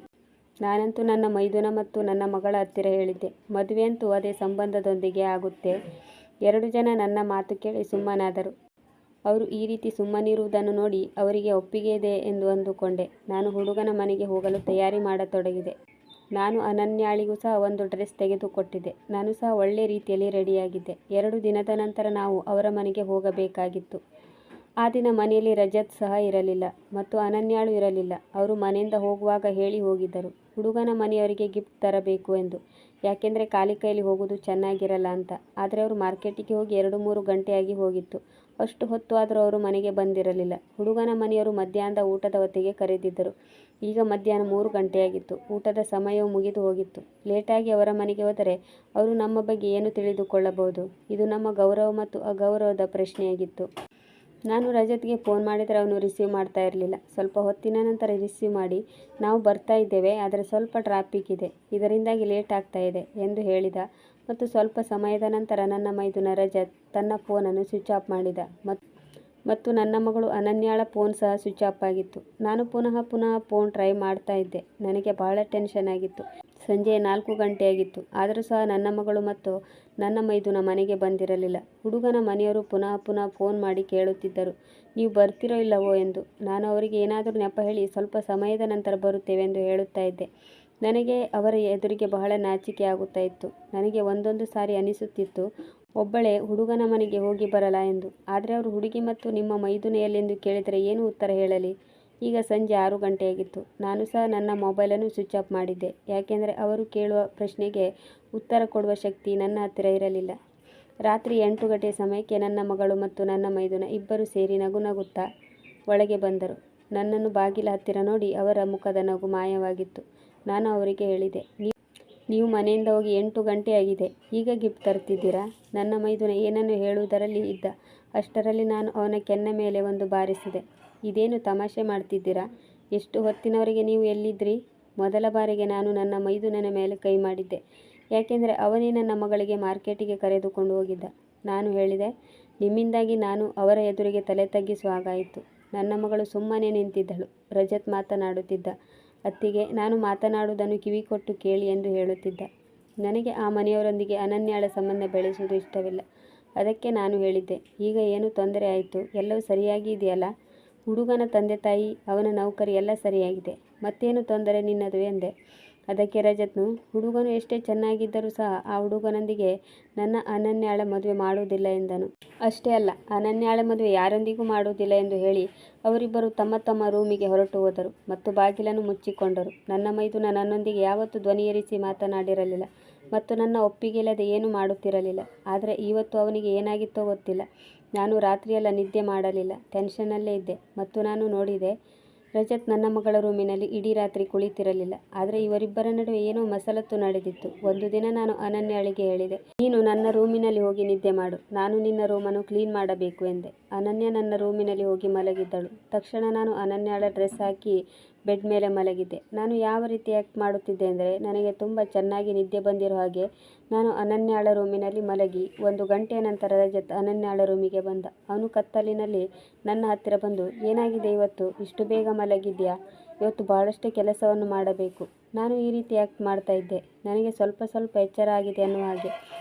ನಾನಂತೂ ನನ್ನ ಮೈದುನ ಮತ್ತು ನನ್ನ ಮಗಳ ಹತ್ತಿರ ಹೇಳಿದ್ದೆ, ಮದುವೆಯಂತೂ ಅದೇ ಸಂಬಂಧದೊಂದಿಗೆ ಆಗುತ್ತೆ. 2 ಜನ ನನ್ನ ಮಾತು ಕೇಳಿ ಸುಮ್ಮನಾದರು. ಅವರು ಈ ರೀತಿ ಸುಮ್ಮನಿರುವುದನ್ನು ನೋಡಿ ಅವರಿಗೆ ಒಪ್ಪಿಗೆ ಇದೆ ಎಂದು ಅಂದುಕೊಂಡೆ. ನಾನು ಹುಡುಗನ ಮನೆಗೆ ಹೋಗಲು ತಯಾರಿ ಮಾಡತೊಡಗಿದೆ. ನಾನು ಅನನ್ಯಾಳಿಗೂ ಸಹ ಒಂದು ಡ್ರೆಸ್ ತೆಗೆದುಕೊಟ್ಟಿದ್ದೆ. ನಾನು ಸಹ ಒಳ್ಳೆ ರೀತಿಯಲ್ಲಿ ರೆಡಿಯಾಗಿದ್ದೆ. 2 ದಿನದ ನಂತರ ನಾವು ಅವರ ಮನೆಗೆ ಹೋಗಬೇಕಾಗಿತ್ತು. ಆ ದಿನ ಮನೆಯಲ್ಲಿ ರಜತ್ ಸಹ ಇರಲಿಲ್ಲ ಮತ್ತು ಅನನ್ಯಾಳು ಇರಲಿಲ್ಲ. ಅವರು ಮನೆಯಿಂದ ಹೋಗುವಾಗ ಹೇಳಿ ಹೋಗಿದ್ದರು, ಹುಡುಗನ ಮನೆಯವರಿಗೆ ಗಿಫ್ಟ್ ತರಬೇಕು ಎಂದು. ಯಾಕೆಂದರೆ ಖಾಲಿ ಕೈಲಿ ಹೋಗೋದು ಚೆನ್ನಾಗಿರಲ್ಲ ಅಂತ. ಆದರೆ ಅವರು ಮಾರ್ಕೆಟಿಗೆ ಹೋಗಿ 2-3 ಗಂಟೆಯಾಗಿ ಹೋಗಿತ್ತು. ಅಷ್ಟು ಹೊತ್ತು ಆದರೂ ಅವರು ಮನೆಗೆ ಬಂದಿರಲಿಲ್ಲ. ಹುಡುಗನ ಮನೆಯವರು ಮಧ್ಯಾಹ್ನದ ಊಟದ ಹೊತ್ತಿಗೆ ಕರೆದಿದ್ದರು. ಈಗ ಮಧ್ಯಾಹ್ನ 3 ಗಂಟೆಯಾಗಿತ್ತು. ಊಟದ ಸಮಯವೂ ಮುಗಿದು ಹೋಗಿತ್ತು. ಲೇಟಾಗಿ ಅವರ ಮನೆಗೆ ಹೋದರೆ ಅವರು ನಮ್ಮ ಬಗ್ಗೆ ಏನು ತಿಳಿದುಕೊಳ್ಳಬಹುದು? ಇದು ನಮ್ಮ ಗೌರವ ಮತ್ತು ಅಗೌರವದ ಪ್ರಶ್ನೆಯಾಗಿತ್ತು. ನಾನು ರಜತ್ಗೆ ಫೋನ್ ಮಾಡಿದರೆ ಅವನು ರಿಸೀವ್ ಮಾಡ್ತಾ ಇರಲಿಲ್ಲ. ಸ್ವಲ್ಪ ಹೊತ್ತಿನ ನಂತರ ರಿಸೀವ್ ಮಾಡಿ, ನಾವು ಬರ್ತಾ ಇದ್ದೇವೆ, ಆದರೆ ಸ್ವಲ್ಪ ಟ್ರಾಫಿಕ್ ಇದೆ, ಇದರಿಂದಾಗಿ ಲೇಟ್ ಆಗ್ತಾ ಇದೆ ಎಂದು ಹೇಳಿದ. ಮತ್ತು ಸ್ವಲ್ಪ ಸಮಯದ ನಂತರ ನನ್ನ ಮೈದುನ ರಜತ್ ತನ್ನ ಫೋನನ್ನು ಸ್ವಿಚ್ ಆಫ್ ಮಾಡಿದ. ಮತ್ತು ನನ್ನ ಮಗಳು ಅನನ್ಯಾಳ ಫೋನ್ ಸಹ ಸ್ವಿಚ್ ಆಫ್ ಆಗಿತ್ತು. ನಾನು ಪುನಃ ಫೋನ್ ಟ್ರೈ ಮಾಡ್ತಾ ಇದ್ದೆ. ನನಗೆ ಬಹಳ ಟೆನ್ಷನ್ ಆಗಿತ್ತು. ಸಂಜೆ 4 ಗಂಟೆಯಾಗಿತ್ತು. ಆದರೂ ಸಹ ನನ್ನ ಮಗಳು ಮತ್ತು ನನ್ನ ಮೈದುನ ಮನೆಗೆ ಬಂದಿರಲಿಲ್ಲ. ಹುಡುಗನ ಮನೆಯವರು ಪುನಃ ಫೋನ್ ಮಾಡಿ ಕೇಳುತ್ತಿದ್ದರು, ನೀವು ಬರ್ತಿರೋ ಇಲ್ಲವೋ ಎಂದು. ನಾನು ಅವರಿಗೆ ಏನಾದರೂ ನೆಪ ಹೇಳಿ ಸ್ವಲ್ಪ ಸಮಯದ ನಂತರ ಬರುತ್ತೇವೆ ಎಂದು ಹೇಳುತ್ತಾ ಇದ್ದೆ. ನನಗೆ ಅವರ ಎದುರಿಗೆ ಬಹಳ ನಾಚಿಕೆ ಆಗುತ್ತಾ ಇತ್ತು. ನನಗೆ ಒಂದೊಂದು ಸಾರಿ ಅನಿಸುತ್ತಿತ್ತು, ಒಬ್ಬಳೇ ಹುಡುಗನ ಮನೆಗೆ ಹೋಗಿ ಬರಲಾ ಎಂದು. ಆದರೆ ಅವರು ಹುಡುಗಿ ಮತ್ತು ನಿಮ್ಮ ಮೈದುನ ಎಲ್ಲೆಂದು ಕೇಳಿದರೆ ಏನು ಉತ್ತರ ಹೇಳಲಿ? ಈಗ ಸಂಜೆ 6 ಗಂಟೆಯಾಗಿತ್ತು. ನಾನು ಸಹ ನನ್ನ ಮೊಬೈಲನ್ನು ಸ್ವಿಚ್ ಆಫ್ ಮಾಡಿದ್ದೆ. ಯಾಕೆಂದರೆ ಅವರು ಕೇಳುವ ಪ್ರಶ್ನೆಗೆ ಉತ್ತರ ಕೊಡುವ ಶಕ್ತಿ ನನ್ನ ಹತ್ತಿರ ಇರಲಿಲ್ಲ. ರಾತ್ರಿ 8 ಗಂಟೆ ಸಮಯಕ್ಕೆ ನನ್ನ ಮಗಳು ಮತ್ತು ನನ್ನ ಮೈದುನ ಇಬ್ಬರು ಸೇರಿ ನಗುತ್ತಾ ಒಳಗೆ ಬಂದರು. ನನ್ನನ್ನು ಬಾಗಿಲ ಹತ್ತಿರ ನೋಡಿ ಅವರ ಮುಖದ ನಗು ಮಾಯವಾಗಿತ್ತು. ನಾನು ಅವರಿಗೆ ಹೇಳಿದೆ, ನೀವು ಮನೆಯಿಂದ ಹೋಗಿ 8 ಗಂಟೆಯಾಗಿದೆ, ಈಗ ಗಿಫ್ಟ್ ತರ್ತಿದ್ದೀರಾ? ನನ್ನ ಮೈದುನ ಏನನ್ನು ಹೇಳುವುದರಲ್ಲಿ ಇದ್ದ. ಅಷ್ಟರಲ್ಲಿ ನಾನು ಅವನ ಕೆನ್ನೆ ಮೇಲೆ ಒಂದು ಬಾರಿಸಿದೆ. ಇದೇನು ತಮಾಷೆ ಮಾಡ್ತಿದ್ದೀರಾ? ಎಷ್ಟು ಹೊತ್ತಿನವರೆಗೆ ನೀವು ಎಲ್ಲಿದ್ರಿ? ಮೊದಲ ಬಾರಿಗೆ ನಾನು ನನ್ನ ಮೈದುನನ ಮೇಲೆ ಕೈ ಮಾಡಿದ್ದೆ. ಯಾಕೆಂದರೆ ಅವನೇ ನನ್ನ ಮಗಳಿಗೆ ಮಾರ್ಕೆಟಿಗೆ ಕರೆದುಕೊಂಡು ಹೋಗಿದ್ದ. ನಾನು ಹೇಳಿದೆ, ನಿಮ್ಮಿಂದಾಗಿ ನಾನು ಅವರ ಎದುರಿಗೆ ತಲೆ ತಗ್ಗಿಸುವ ಹಾಗಾಯಿತು. ನನ್ನ ಮಗಳು ಸುಮ್ಮನೆ ನಿಂತಿದ್ದಳು. ರಜತ್ ಮಾತನಾಡುತ್ತಿದ್ದ. ಅತ್ತಿಗೆ, ನಾನು ಮಾತನಾಡುವುದನ್ನು ಕಿವಿಕೊಟ್ಟು ಕೇಳಿ ಎಂದು ಹೇಳುತ್ತಿದ್ದ. ನನಗೆ ಆ ಮನೆಯವರೊಂದಿಗೆ ಅನನ್ಯಾಳ ಸಂಬಂಧ ಬೆಳೆಸುವುದು ಇಷ್ಟವಿಲ್ಲ. ಅದಕ್ಕೆ ನಾನು ಹೇಳಿದ್ದೆ, ಈಗ ಏನು ತೊಂದರೆ ಆಯಿತು? ಎಲ್ಲವೂ ಸರಿಯಾಗಿ ಇದೆಯಲ್ಲ? ಹುಡುಗನ ತಂದೆ ತಾಯಿ, ಅವನ ನೌಕರಿ ಎಲ್ಲ ಸರಿಯಾಗಿದೆ. ಮತ್ತೇನು ತೊಂದರೆ ನಿನ್ನದು ಎಂದೆ. ಅದಕ್ಕೆ ರಜತ್ನು, ಹುಡುಗನು ಎಷ್ಟೇ ಚೆನ್ನಾಗಿದ್ದರೂ ಸಹ ಆ ಹುಡುಗನೊಂದಿಗೆ ನನ್ನ ಅನನ್ಯಾಳ ಮದುವೆ ಮಾಡುವುದಿಲ್ಲ ಎಂದನು. ಅಷ್ಟೇ ಅಲ್ಲ, ಅನನ್ಯಾಳ ಮದುವೆ ಯಾರೊಂದಿಗೂ ಮಾಡುವುದಿಲ್ಲ ಎಂದು ಹೇಳಿ ಅವರಿಬ್ಬರು ತಮ್ಮ ರೂಮಿಗೆ ಹೊರಟು ಹೋದರು ಮತ್ತು ಬಾಗಿಲನ್ನು ಮುಚ್ಚಿಕೊಂಡರು. ನನ್ನ ಮೈದುನ ನನ್ನೊಂದಿಗೆ ಯಾವತ್ತೂ ಧ್ವನಿ ಏರಿಸಿ ಮಾತನಾಡಿರಲಿಲ್ಲ ಮತ್ತು ನನ್ನ ಒಪ್ಪಿಗೆಯಿಲ್ಲದೆ ಏನೂ ಮಾಡುತ್ತಿರಲಿಲ್ಲ. ಆದರೆ ಇವತ್ತು ಅವನಿಗೆ ಏನಾಗಿತ್ತೋ ಗೊತ್ತಿಲ್ಲ. ನಾನು ರಾತ್ರಿಯೆಲ್ಲ ನಿದ್ದೆ ಮಾಡಲಿಲ್ಲ, ಟೆನ್ಷನ್ನಲ್ಲೇ ಇದ್ದೆ. ಮತ್ತು ನಾನು ನೋಡಿದೆ, ರಜತ್ ನನ್ನ ಮಗಳ ರೂಮಿನಲ್ಲಿ ಇಡೀ ರಾತ್ರಿ ಕುಳಿತಿರಲಿಲ್ಲ. ಆದರೆ ಇವರಿಬ್ಬರ ನಡುವೆ ಏನೋ ಮಸಲತ್ತು ನಡೆದಿತ್ತು. ಒಂದು ದಿನ ನಾನು ಅನನ್ಯಾಳಿಗೆ ಹೇಳಿದೆ, ನೀನು ನನ್ನ ರೂಮಿನಲ್ಲಿ ಹೋಗಿ ನಿದ್ದೆ ಮಾಡು, ನಾನು ನಿನ್ನ ರೂಮನ್ನು ಕ್ಲೀನ್ ಮಾಡಬೇಕು ಎಂದೆ. ಅನನ್ಯ ನನ್ನ ರೂಮಿನಲ್ಲಿ ಹೋಗಿ ಮಲಗಿದ್ದಳು. ತಕ್ಷಣ ನಾನು ಅನನ್ಯಾಳ ಡ್ರೆಸ್ ಹಾಕಿ ಬೆಡ್ ಮೇಲೆ ಮಲಗಿದ್ದೆ. ನಾನು ಯಾವ ರೀತಿ ಆ್ಯಕ್ಟ್ ಮಾಡುತ್ತಿದ್ದೆ ಅಂದರೆ, ನನಗೆ ತುಂಬ ಚೆನ್ನಾಗಿ ನಿದ್ದೆ ಬಂದಿರೋ ಹಾಗೆ ನಾನು ಅನನ್ಯಾಳ ರೂಮಿನಲ್ಲಿ ಮಲಗಿ 1 ಗಂಟೆಯ ನಂತರ ರಜತ್ ಅನನ್ಯಾಳ ರೂಮಿಗೆ ಬಂದ. ಅವನು ಕತ್ತಲಿನಲ್ಲಿ ನನ್ನ ಹತ್ತಿರ ಬಂದು, ಏನಾಗಿದೆ ಇವತ್ತು? ಇಷ್ಟು ಬೇಗ ಮಲಗಿದ್ಯಾ? ಇವತ್ತು ಬಹಳಷ್ಟು ಕೆಲಸವನ್ನು ಮಾಡಬೇಕು. ನಾನು ಈ ರೀತಿ ಆ್ಯಕ್ಟ್ ಮಾಡ್ತಾ ಇದ್ದೆ. ನನಗೆ ಸ್ವಲ್ಪ ಎಚ್ಚರ ಆಗಿದೆ ಅನ್ನುವ ಹಾಗೆ.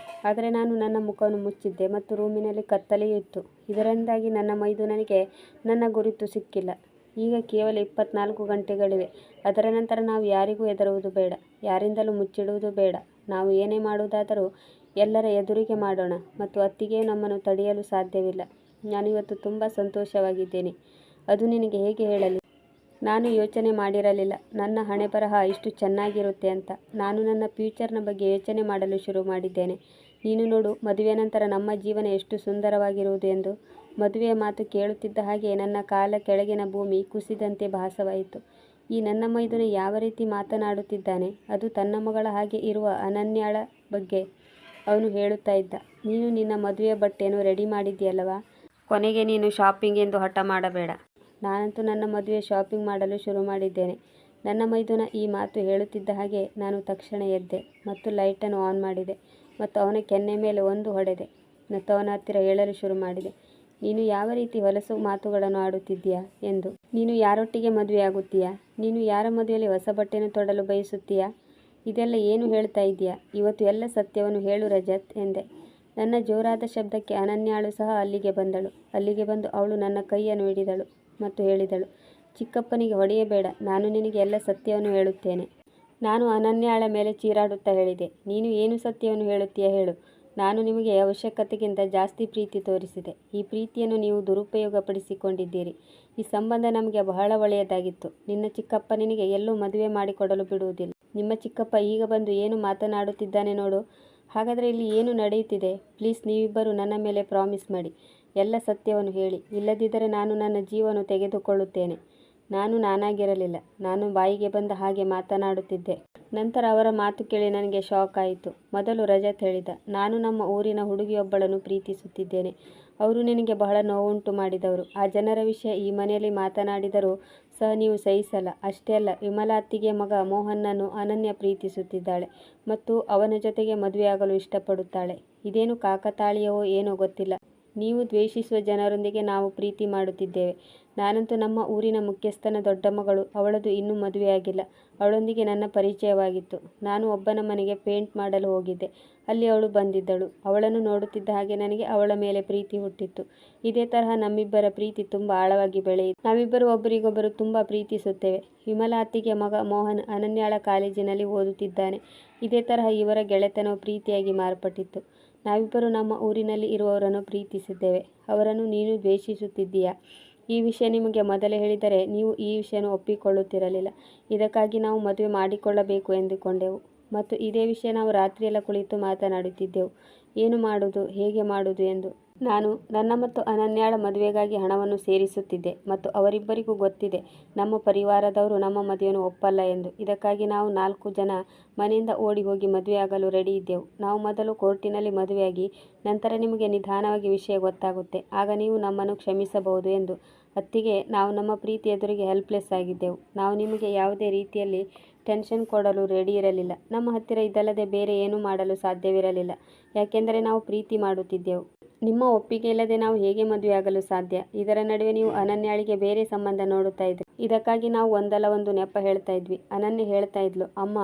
ಆದರೆ ನಾನು ನನ್ನ ಮುಖವನ್ನು ಮುಚ್ಚಿದ್ದೆ ಮತ್ತು ರೂಮಿನಲ್ಲಿ ಕತ್ತಲೆಯೂ ಇತ್ತು. ಇದರಿಂದಾಗಿ ನನ್ನ ಮೈದುನನಿಗೆ ನನ್ನ ಗುರುತು ಸಿಕ್ಕಿಲ್ಲ. ಈಗ ಕೇವಲ 24 ಗಂಟೆಗಳಿವೆ. ಅದರ ನಂತರ ನಾವು ಯಾರಿಗೂ ಹೆದರುವುದು ಬೇಡ, ಯಾರಿಂದಲೂ ಮುಚ್ಚಿಡುವುದು ಬೇಡ. ನಾವು ಏನೇ ಮಾಡುವುದಾದರೂ ಎಲ್ಲರ ಎದುರಿಗೆ ಮಾಡೋಣ ಮತ್ತು ಅತ್ತಿಗೆಯೂ ನಮ್ಮನ್ನು ತಡೆಯಲು ಸಾಧ್ಯವಿಲ್ಲ. ನಾನು ಇವತ್ತು ತುಂಬ ಸಂತೋಷವಾಗಿದ್ದೇನೆ. ಅದು ನಿನಗೆ ಹೇಗೆ ಹೇಳಲಿ? ನಾನು ಯೋಚನೆ ಮಾಡಿರಲಿಲ್ಲ ನನ್ನ ಹಣೆಬರಹ ಇಷ್ಟು ಚೆನ್ನಾಗಿರುತ್ತೆ ಅಂತ. ನಾನು ನನ್ನ ಫ್ಯೂಚರ್ನ ಬಗ್ಗೆ ಯೋಚನೆ ಮಾಡಲು ಶುರು ಮಾಡಿದ್ದೇನೆ. ನೀನು ನೋಡು, ಮದುವೆಯ ನಂತರ ನಮ್ಮ ಜೀವನ ಎಷ್ಟು ಸುಂದರವಾಗಿರುವುದು ಎಂದು. ಮದುವೆಯ ಮಾತು ಕೇಳುತ್ತಿದ್ದ ಹಾಗೆ ನನ್ನ ಕಾಲ ಕೆಳಗಿನ ಭೂಮಿ ಕುಸಿದಂತೆ ಭಾಸವಾಯಿತು. ಈ ನನ್ನ ಮೈದುನ ಯಾವ ರೀತಿ ಮಾತನಾಡುತ್ತಿದ್ದಾನೆ? ಅದು ತನ್ನ ಮಗಳ ಹಾಗೆ ಇರುವ ಅನನ್ಯಾಳ ಬಗ್ಗೆ ಅವನು ಹೇಳುತ್ತಾ ಇದ್ದ. ನೀನು ನಿನ್ನ ಮದುವೆಯ ಬಟ್ಟೆಯನ್ನು ರೆಡಿ ಮಾಡಿದ್ಯಲ್ಲವಾ? ಕೊನೆಗೆ ನೀನು ಶಾಪಿಂಗ್ ಎಂದು ಹಠ ಮಾಡಬೇಡ. ನಾನಂತೂ ನನ್ನ ಮದುವೆ ಶಾಪಿಂಗ್ ಮಾಡಲು ಶುರು ಮಾಡಿದ್ದೇನೆ. ನನ್ನ ಮೈದುನ ಈ ಮಾತು ಹೇಳುತ್ತಿದ್ದ ಹಾಗೆ ನಾನು ತಕ್ಷಣ ಎದ್ದೆ ಮತ್ತು ಲೈಟನ್ನು ಆನ್ ಮಾಡಿದೆ ಮತ್ತು ಅವನ ಕೆನ್ನೆ ಮೇಲೆ ಒಂದು ಹೊಡೆದೆ ಮತ್ತು ಅವನ ಹತ್ತಿರ ಹೇಳಲು ಶುರು ಮಾಡಿದೆ, ನೀನು ಯಾವ ರೀತಿ ಹೊಲಸು ಮಾತುಗಳನ್ನು ಆಡುತ್ತಿದ್ದೀಯಾ ಎಂದು. ನೀನು ಯಾರೊಟ್ಟಿಗೆ ಮದುವೆಯಾಗುತ್ತೀಯಾ? ನೀನು ಯಾರ ಮದುವೆಯಲ್ಲಿ ಹೊಸ ಬಟ್ಟೆಯನ್ನು ತೊಡಲು ಬಯಸುತ್ತೀಯಾ? ಇದೆಲ್ಲ ಏನು ಹೇಳ್ತಾ ಇದೆಯಾ? ಇವತ್ತು ಎಲ್ಲ ಸತ್ಯವನ್ನು ಹೇಳು ರಜತ್ ಎಂದೆ. ನನ್ನ ಜೋರಾದ ಶಬ್ದಕ್ಕೆ ಅನನ್ಯಾಳು ಸಹ ಅಲ್ಲಿಗೆ ಬಂದಳು. ಅಲ್ಲಿಗೆ ಬಂದು ಅವಳು ನನ್ನ ಕೈಯನ್ನು ಹಿಡಿದಳು ಮತ್ತು ಹೇಳಿದಳು, ಚಿಕ್ಕಪ್ಪನಿಗೆ ಹೊಡೆಯಬೇಡ, ನಾನು ನಿನಗೆ ಎಲ್ಲ ಸತ್ಯವನ್ನು ಹೇಳುತ್ತೇನೆ. ನಾನು ಅನನ್ಯಾಳ ಮೇಲೆ ಚೀರಾಡುತ್ತಾ ಹೇಳಿದೆ, ನೀನು ಏನು ಸತ್ಯವನ್ನು ಹೇಳುತ್ತೀಯಾ ಹೇಳು. ನಾನು ನಿಮಗೆ ಅವಶ್ಯಕತೆಗಿಂತ ಜಾಸ್ತಿ ಪ್ರೀತಿ ತೋರಿಸಿದೆ. ಈ ಪ್ರೀತಿಯನ್ನು ನೀವು ದುರುಪಯೋಗಪಡಿಸಿಕೊಂಡಿದ್ದೀರಿ. ಈ ಸಂಬಂಧ ನಮಗೆ ಬಹಳ ಒಳ್ಳೆಯದಾಗಿತ್ತು. ನಿನ್ನ ಚಿಕ್ಕಪ್ಪ ನಿನಗೆ ಎಲ್ಲೂ ಮದುವೆ ಮಾಡಿಕೊಡಲು ಬಿಡುವುದಿಲ್ಲ. ನಿಮ್ಮ ಚಿಕ್ಕಪ್ಪ ಈಗ ಬಂದು ಏನು ಮಾತನಾಡುತ್ತಿದ್ದಾನೆ ನೋಡು. ಹಾಗಾದರೆ ಇಲ್ಲಿ ಏನು ನಡೆಯುತ್ತಿದೆ? ಪ್ಲೀಸ್ ನೀವಿಬ್ಬರು ನನ್ನ ಮೇಲೆ ಪ್ರಾಮಿಸ್ ಮಾಡಿ, ಎಲ್ಲ ಸತ್ಯವನ್ನು ಹೇಳಿ. ಇಲ್ಲದಿದ್ದರೆ ನಾನು ನನ್ನ ಜೀವವನ್ನು ತೆಗೆದುಕೊಳ್ಳುತ್ತೇನೆ. ನಾನು ನಾನಾಗಿರಲಿಲ್ಲ. ನಾನು ಬಾಯಿಗೆ ಬಂದ ಹಾಗೆ ಮಾತನಾಡುತ್ತಿದ್ದೆ. ನಂತರ ಅವರ ಮಾತು ಕೇಳಿ ನನಗೆ ಶಾಕ್ ಆಯಿತು. ಮೊದಲು ರಜತ್ ಹೇಳಿದ, ನಾನು ನಮ್ಮ ಊರಿನ ಹುಡುಗಿಯೊಬ್ಬಳನ್ನು ಪ್ರೀತಿಸುತ್ತಿದ್ದೇನೆ. ಅವರು ನಿನಗೆ ಬಹಳ ನೋವುಂಟು ಮಾಡಿದವರು. ಆ ಜನರ ವಿಷಯ ಈ ಮನೆಯಲ್ಲಿ ಮಾತನಾಡಿದರೂ ಸಹ ನೀವು ಸಹಿಸಲ್ಲ. ಅಷ್ಟೇ ಅಲ್ಲ, ವಿಮಲಾ ಅತ್ತಿಗೆ ಮಗ ಮೋಹನ್ನನ್ನು ಅನನ್ಯ ಪ್ರೀತಿಸುತ್ತಿದ್ದಾಳೆ ಮತ್ತು ಅವನ ಜೊತೆಗೆ ಮದುವೆಯಾಗಲು ಇಷ್ಟಪಡುತ್ತಾಳೆ. ಇದೇನು ಕಾಕತಾಳೀಯವೋ ಏನೋ ಗೊತ್ತಿಲ್ಲ. ನೀವು ದ್ವೇಷಿಸುವ ಜನರೊಂದಿಗೆ ನಾವು ಪ್ರೀತಿ ಮಾಡುತ್ತಿದ್ದೇವೆ. ನಾನಂತೂ ನಮ್ಮ ಊರಿನ ಮುಖ್ಯಸ್ಥನ ದೊಡ್ಡ ಮಗಳು, ಅವಳದು ಇನ್ನೂ ಮದುವೆಯಾಗಿಲ್ಲ. ಅವಳೊಂದಿಗೆ ನನ್ನ ಪರಿಚಯವಾಗಿತ್ತು. ನಾನು ಒಬ್ಬನ ಮನೆಗೆ ಪೇಂಟ್ ಮಾಡಲು ಹೋಗಿದ್ದೆ. ಅಲ್ಲಿ ಅವಳು ಬಂದಿದ್ದಳು. ಅವಳನ್ನು ನೋಡುತ್ತಿದ್ದ ಹಾಗೆ ನನಗೆ ಅವಳ ಮೇಲೆ ಪ್ರೀತಿ ಹುಟ್ಟಿತ್ತು. ಇದೇ ತರಹ ನಮ್ಮಿಬ್ಬರ ಪ್ರೀತಿ ತುಂಬ ಆಳವಾಗಿ ಬೆಳೆಯಿತು. ನಾವಿಬ್ಬರು ಒಬ್ಬರಿಗೊಬ್ಬರು ತುಂಬ ಪ್ರೀತಿಸುತ್ತೇವೆ. ವಿಮಲಾ ಅತ್ತಿಗೆ ಮಗ ಮೋಹನ್ ಅನನ್ಯಾಳ ಕಾಲೇಜಿನಲ್ಲಿ ಓದುತ್ತಿದ್ದಾನೆ. ಇದೇ ತರಹ ಇವರ ಗೆಳೆತನವು ಪ್ರೀತಿಯಾಗಿ ಮಾರ್ಪಟ್ಟಿತ್ತು. ನಾವಿಬ್ಬರು ನಮ್ಮ ಊರಿನಲ್ಲಿ ಇರುವವರನ್ನು ಪ್ರೀತಿಸಿದ್ದೇವೆ. ಅವರನ್ನು ನೀನು ದ್ವೇಷಿಸುತ್ತಿದ್ದೀಯಾ? ಈ ವಿಷಯ ನಿಮಗೆ ಮೊದಲೇ ಹೇಳಿದರೆ ನೀವು ಈ ವಿಷಯವನ್ನು ಒಪ್ಪಿಕೊಳ್ಳುತ್ತಿರಲಿಲ್ಲ. ಇದಕ್ಕಾಗಿ ನಾವು ಮದುವೆ ಮಾಡಿಕೊಳ್ಳಬೇಕು ಎಂದುಕೊಂಡೆವು ಮತ್ತು ಇದೇ ವಿಷಯ ನಾವು ರಾತ್ರಿಯೆಲ್ಲ ಕುಳಿತು ಮಾತನಾಡುತ್ತಿದ್ದೆವು. ಏನು ಮಾಡುವುದು, ಹೇಗೆ ಮಾಡುವುದು ಎಂದು. ನಾನು ನನ್ನ ಮತ್ತು ಅನನ್ಯಾಳ ಮದುವೆಗಾಗಿ ಹಣವನ್ನು ಸೇರಿಸುತ್ತಿದ್ದೆ ಮತ್ತು ಅವರಿಬ್ಬರಿಗೂ ಗೊತ್ತಿದೆ ನಮ್ಮ ಪರಿವಾರದವರು ನಮ್ಮ ಮದುವೆಯನ್ನು ಒಪ್ಪಲ್ಲ ಎಂದು. ಇದಕ್ಕಾಗಿ ನಾವು 4 ಜನ ಮನೆಯಿಂದ ಓಡಿ ಹೋಗಿ ಮದುವೆಯಾಗಲು ರೆಡಿ ಇದ್ದೆವು. ನಾವು ಮೊದಲು ಕೋರ್ಟಿನಲ್ಲಿ ಮದುವೆಯಾಗಿ ನಂತರ ನಿಮಗೆ ನಿಧಾನವಾಗಿ ವಿಷಯ ಗೊತ್ತಾಗುತ್ತೆ. ಆಗ ನೀವು ನಮ್ಮನ್ನು ಕ್ಷಮಿಸಬಹುದು ಎಂದು. ಅತ್ತಿಗೆ, ನಾವು ನಮ್ಮ ಪ್ರೀತಿ ಎದುರಿಗೆ ಹೆಲ್ಪ್ಲೆಸ್ ಆಗಿದ್ದೆವು. ನಾವು ನಿಮಗೆ ಯಾವುದೇ ರೀತಿಯಲ್ಲಿ ಟೆನ್ಷನ್ ಕೊಡಲು ರೆಡಿ ಇರಲಿಲ್ಲ. ನಮ್ಮ ಹತ್ತಿರ ಇದಲ್ಲದೆ ಬೇರೆ ಏನೂ ಮಾಡಲು ಸಾಧ್ಯವಿರಲಿಲ್ಲ. ಯಾಕೆಂದರೆ ನಾವು ಪ್ರೀತಿ ಮಾಡುತ್ತಿದ್ದೆವು. ನಿಮ್ಮ ಒಪ್ಪಿಗೆ ಇಲ್ಲದೆ ನಾವು ಹೇಗೆ ಮದುವೆಯಾಗಲು ಸಾಧ್ಯ? ಇದರ ನಡುವೆ ನೀವು ಅನನ್ಯಾಳಿಗೆ ಬೇರೆ ಸಂಬಂಧ ನೋಡುತ್ತಾ ಇದ್ರಿ. ಇದಕ್ಕಾಗಿ ನಾವು ಒಂದಲ್ಲ ಒಂದು ನೆಪ ಹೇಳ್ತಾ ಇದ್ವಿ. ಅನನ್ಯ ಹೇಳ್ತಾ ಇದ್ಲು, ಅಮ್ಮ,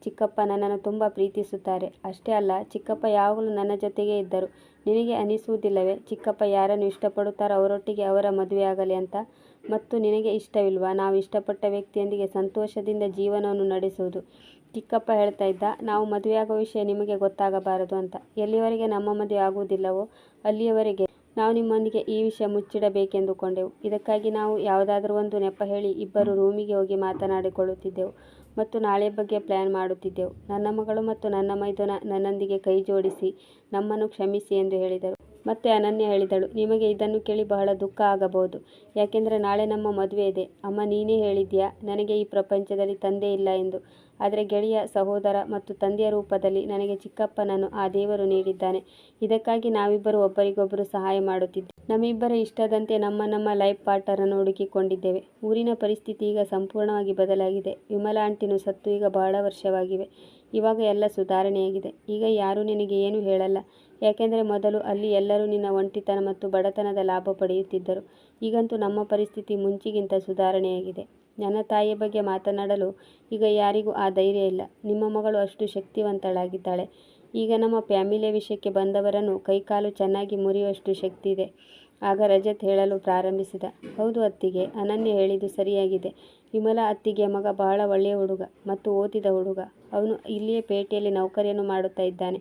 ಚಿಕ್ಕಪ್ಪ ನನ್ನನ್ನು ತುಂಬ ಪ್ರೀತಿಸುತ್ತಾರೆ. ಅಷ್ಟೇ ಅಲ್ಲ, ಚಿಕ್ಕಪ್ಪ ಯಾವಾಗಲೂ ನನ್ನ ಜೊತೆಗೇ ಇದ್ದರು. ನಿನಗೆ ಅನಿಸುವುದಿಲ್ಲವೇ ಚಿಕ್ಕಪ್ಪ ಯಾರನ್ನು ಇಷ್ಟಪಡುತ್ತಾರೋ ಅವರೊಟ್ಟಿಗೆ ಅವರ ಮದುವೆಯಾಗಲಿ ಅಂತ? ಮತ್ತು ನಿನಗೆ ಇಷ್ಟವಿಲ್ವಾ ನಾವು ಇಷ್ಟಪಟ್ಟ ವ್ಯಕ್ತಿಯೊಂದಿಗೆ ಸಂತೋಷದಿಂದ ಜೀವನವನ್ನು ನಡೆಸುವುದು? ಚಿಕ್ಕಪ್ಪ ಹೇಳ್ತಾ ಇದ್ದ, ನಾವು ಮದುವೆಯಾಗುವ ವಿಷಯ ನಿಮಗೆ ಗೊತ್ತಾಗಬಾರದು ಅಂತ. ಎಲ್ಲಿಯವರೆಗೆ ನಮ್ಮ ಮದುವೆ ಆಗುವುದಿಲ್ಲವೋ ಅಲ್ಲಿಯವರೆಗೆ ನಾವು ನಿಮ್ಮೊಂದಿಗೆ ಈ ವಿಷಯ ಮುಚ್ಚಿಡಬೇಕೆಂದುಕೊಂಡೆವು. ಇದಕ್ಕಾಗಿ ನಾವು ಯಾವುದಾದರೂ ಒಂದು ನೆಪ ಹೇಳಿ ಇಬ್ಬರು ರೂಮಿಗೆ ಹೋಗಿ ಮಾತನಾಡಿಕೊಳ್ಳುತ್ತಿದ್ದೆವು ಮತ್ತು ನಾಳೆಯ ಬಗ್ಗೆ ಪ್ಲ್ಯಾನ್ ಮಾಡುತ್ತಿದ್ದೆವು. ನನ್ನ ಮಗಳು ಮತ್ತು ನನ್ನ ಮೈದುನ ನನ್ನೊಂದಿಗೆ ಕೈ ಜೋಡಿಸಿ ನಮ್ಮನ್ನು ಕ್ಷಮಿಸಿ ಎಂದು ಹೇಳಿದರು. ಮತ್ತೆ ಅನನ್ಯ ಹೇಳಿದಳು, ನಿಮಗೆ ಇದನ್ನು ಕೇಳಿ ಬಹಳ ದುಃಖ ಆಗಬಹುದು. ಯಾಕೆಂದರೆ ನಾಳೆ ನಮ್ಮ ಮದುವೆ ಇದೆ. ಅಮ್ಮ, ನೀನೇ ಹೇಳಿದ್ಯಾ ನನಗೆ ಈ ಪ್ರಪಂಚದಲ್ಲಿ ತಂದೆ ಇಲ್ಲ ಎಂದು. ಆದರೆ ಗೆಳೆಯ, ಸಹೋದರ ಮತ್ತು ತಂದೆಯ ರೂಪದಲ್ಲಿ ನನಗೆ ಚಿಕ್ಕಪ್ಪನನ್ನು ಆ ದೇವರು ನೀಡಿದ್ದಾನೆ. ಇದಕ್ಕಾಗಿ ನಾವಿಬ್ಬರು ಒಬ್ಬರಿಗೊಬ್ಬರು ಸಹಾಯ ಮಾಡುತ್ತಿದ್ದೇವೆ. ನಮ್ಮಿಬ್ಬರ ಇಷ್ಟದಂತೆ ನಮ್ಮ ಲೈಫ್ ಪಾರ್ಟ್ನರನ್ನು ಹುಡುಕಿಕೊಂಡಿದ್ದೇವೆ. ಊರಿನ ಪರಿಸ್ಥಿತಿ ಈಗ ಸಂಪೂರ್ಣವಾಗಿ ಬದಲಾಗಿದೆ. ವಿಮಲಾ ಆಂಟಿನೂ ಸತ್ತು ಈಗ ಬಹಳ ವರ್ಷವಾಗಿವೆ. ಇವಾಗ ಎಲ್ಲ ಸುಧಾರಣೆಯಾಗಿದೆ. ಈಗ ಯಾರೂ ನಿನಗೆ ಏನೂ ಹೇಳಲ್ಲ. ಯಾಕೆಂದರೆ ಮೊದಲು ಅಲ್ಲಿ ಎಲ್ಲರೂ ನಿನ್ನ ಒಂಟಿತನ ಮತ್ತು ಬಡತನದ ಲಾಭ ಪಡೆಯುತ್ತಿದ್ದರು. ಈಗಂತೂ ನಮ್ಮ ಪರಿಸ್ಥಿತಿ ಮುಂಚಿಗಿಂತ ಸುಧಾರಣೆಯಾಗಿದೆ. ನನ್ನ ತಾಯಿಯ ಬಗ್ಗೆ ಮಾತನಾಡಲು ಈಗ ಯಾರಿಗೂ ಆ ಧೈರ್ಯ ಇಲ್ಲ. ನಿಮ್ಮ ಮಗಳು ಅಷ್ಟು ಶಕ್ತಿವಂತಳಾಗಿದ್ದಾಳೆ. ಈಗ ನಮ್ಮ ಫ್ಯಾಮಿಲಿಯ ವಿಷಯಕ್ಕೆ ಬಂದವರನ್ನು ಕೈಕಾಲು ಚೆನ್ನಾಗಿ ಮುರಿಯುವಷ್ಟು ಶಕ್ತಿ ಇದೆ. ಆಗ ರಜತ್ ಹೇಳಲು ಪ್ರಾರಂಭಿಸಿದ, ಹೌದು ಅತ್ತಿಗೆ, ಅನನ್ಯ ಹೇಳಿದ್ದು ಸರಿಯಾಗಿದೆ. ವಿಮಲಾ ಅತ್ತಿಗೆಯ ಮಗ ಬಹಳ ಒಳ್ಳೆಯ ಹುಡುಗ ಮತ್ತು ಓದಿದ ಹುಡುಗ. ಅವನು ಇಲ್ಲಿಯೇ ಪೇಟೆಯಲ್ಲಿ ನೌಕರಿಯನ್ನು ಮಾಡುತ್ತಾ ಇದ್ದಾನೆ.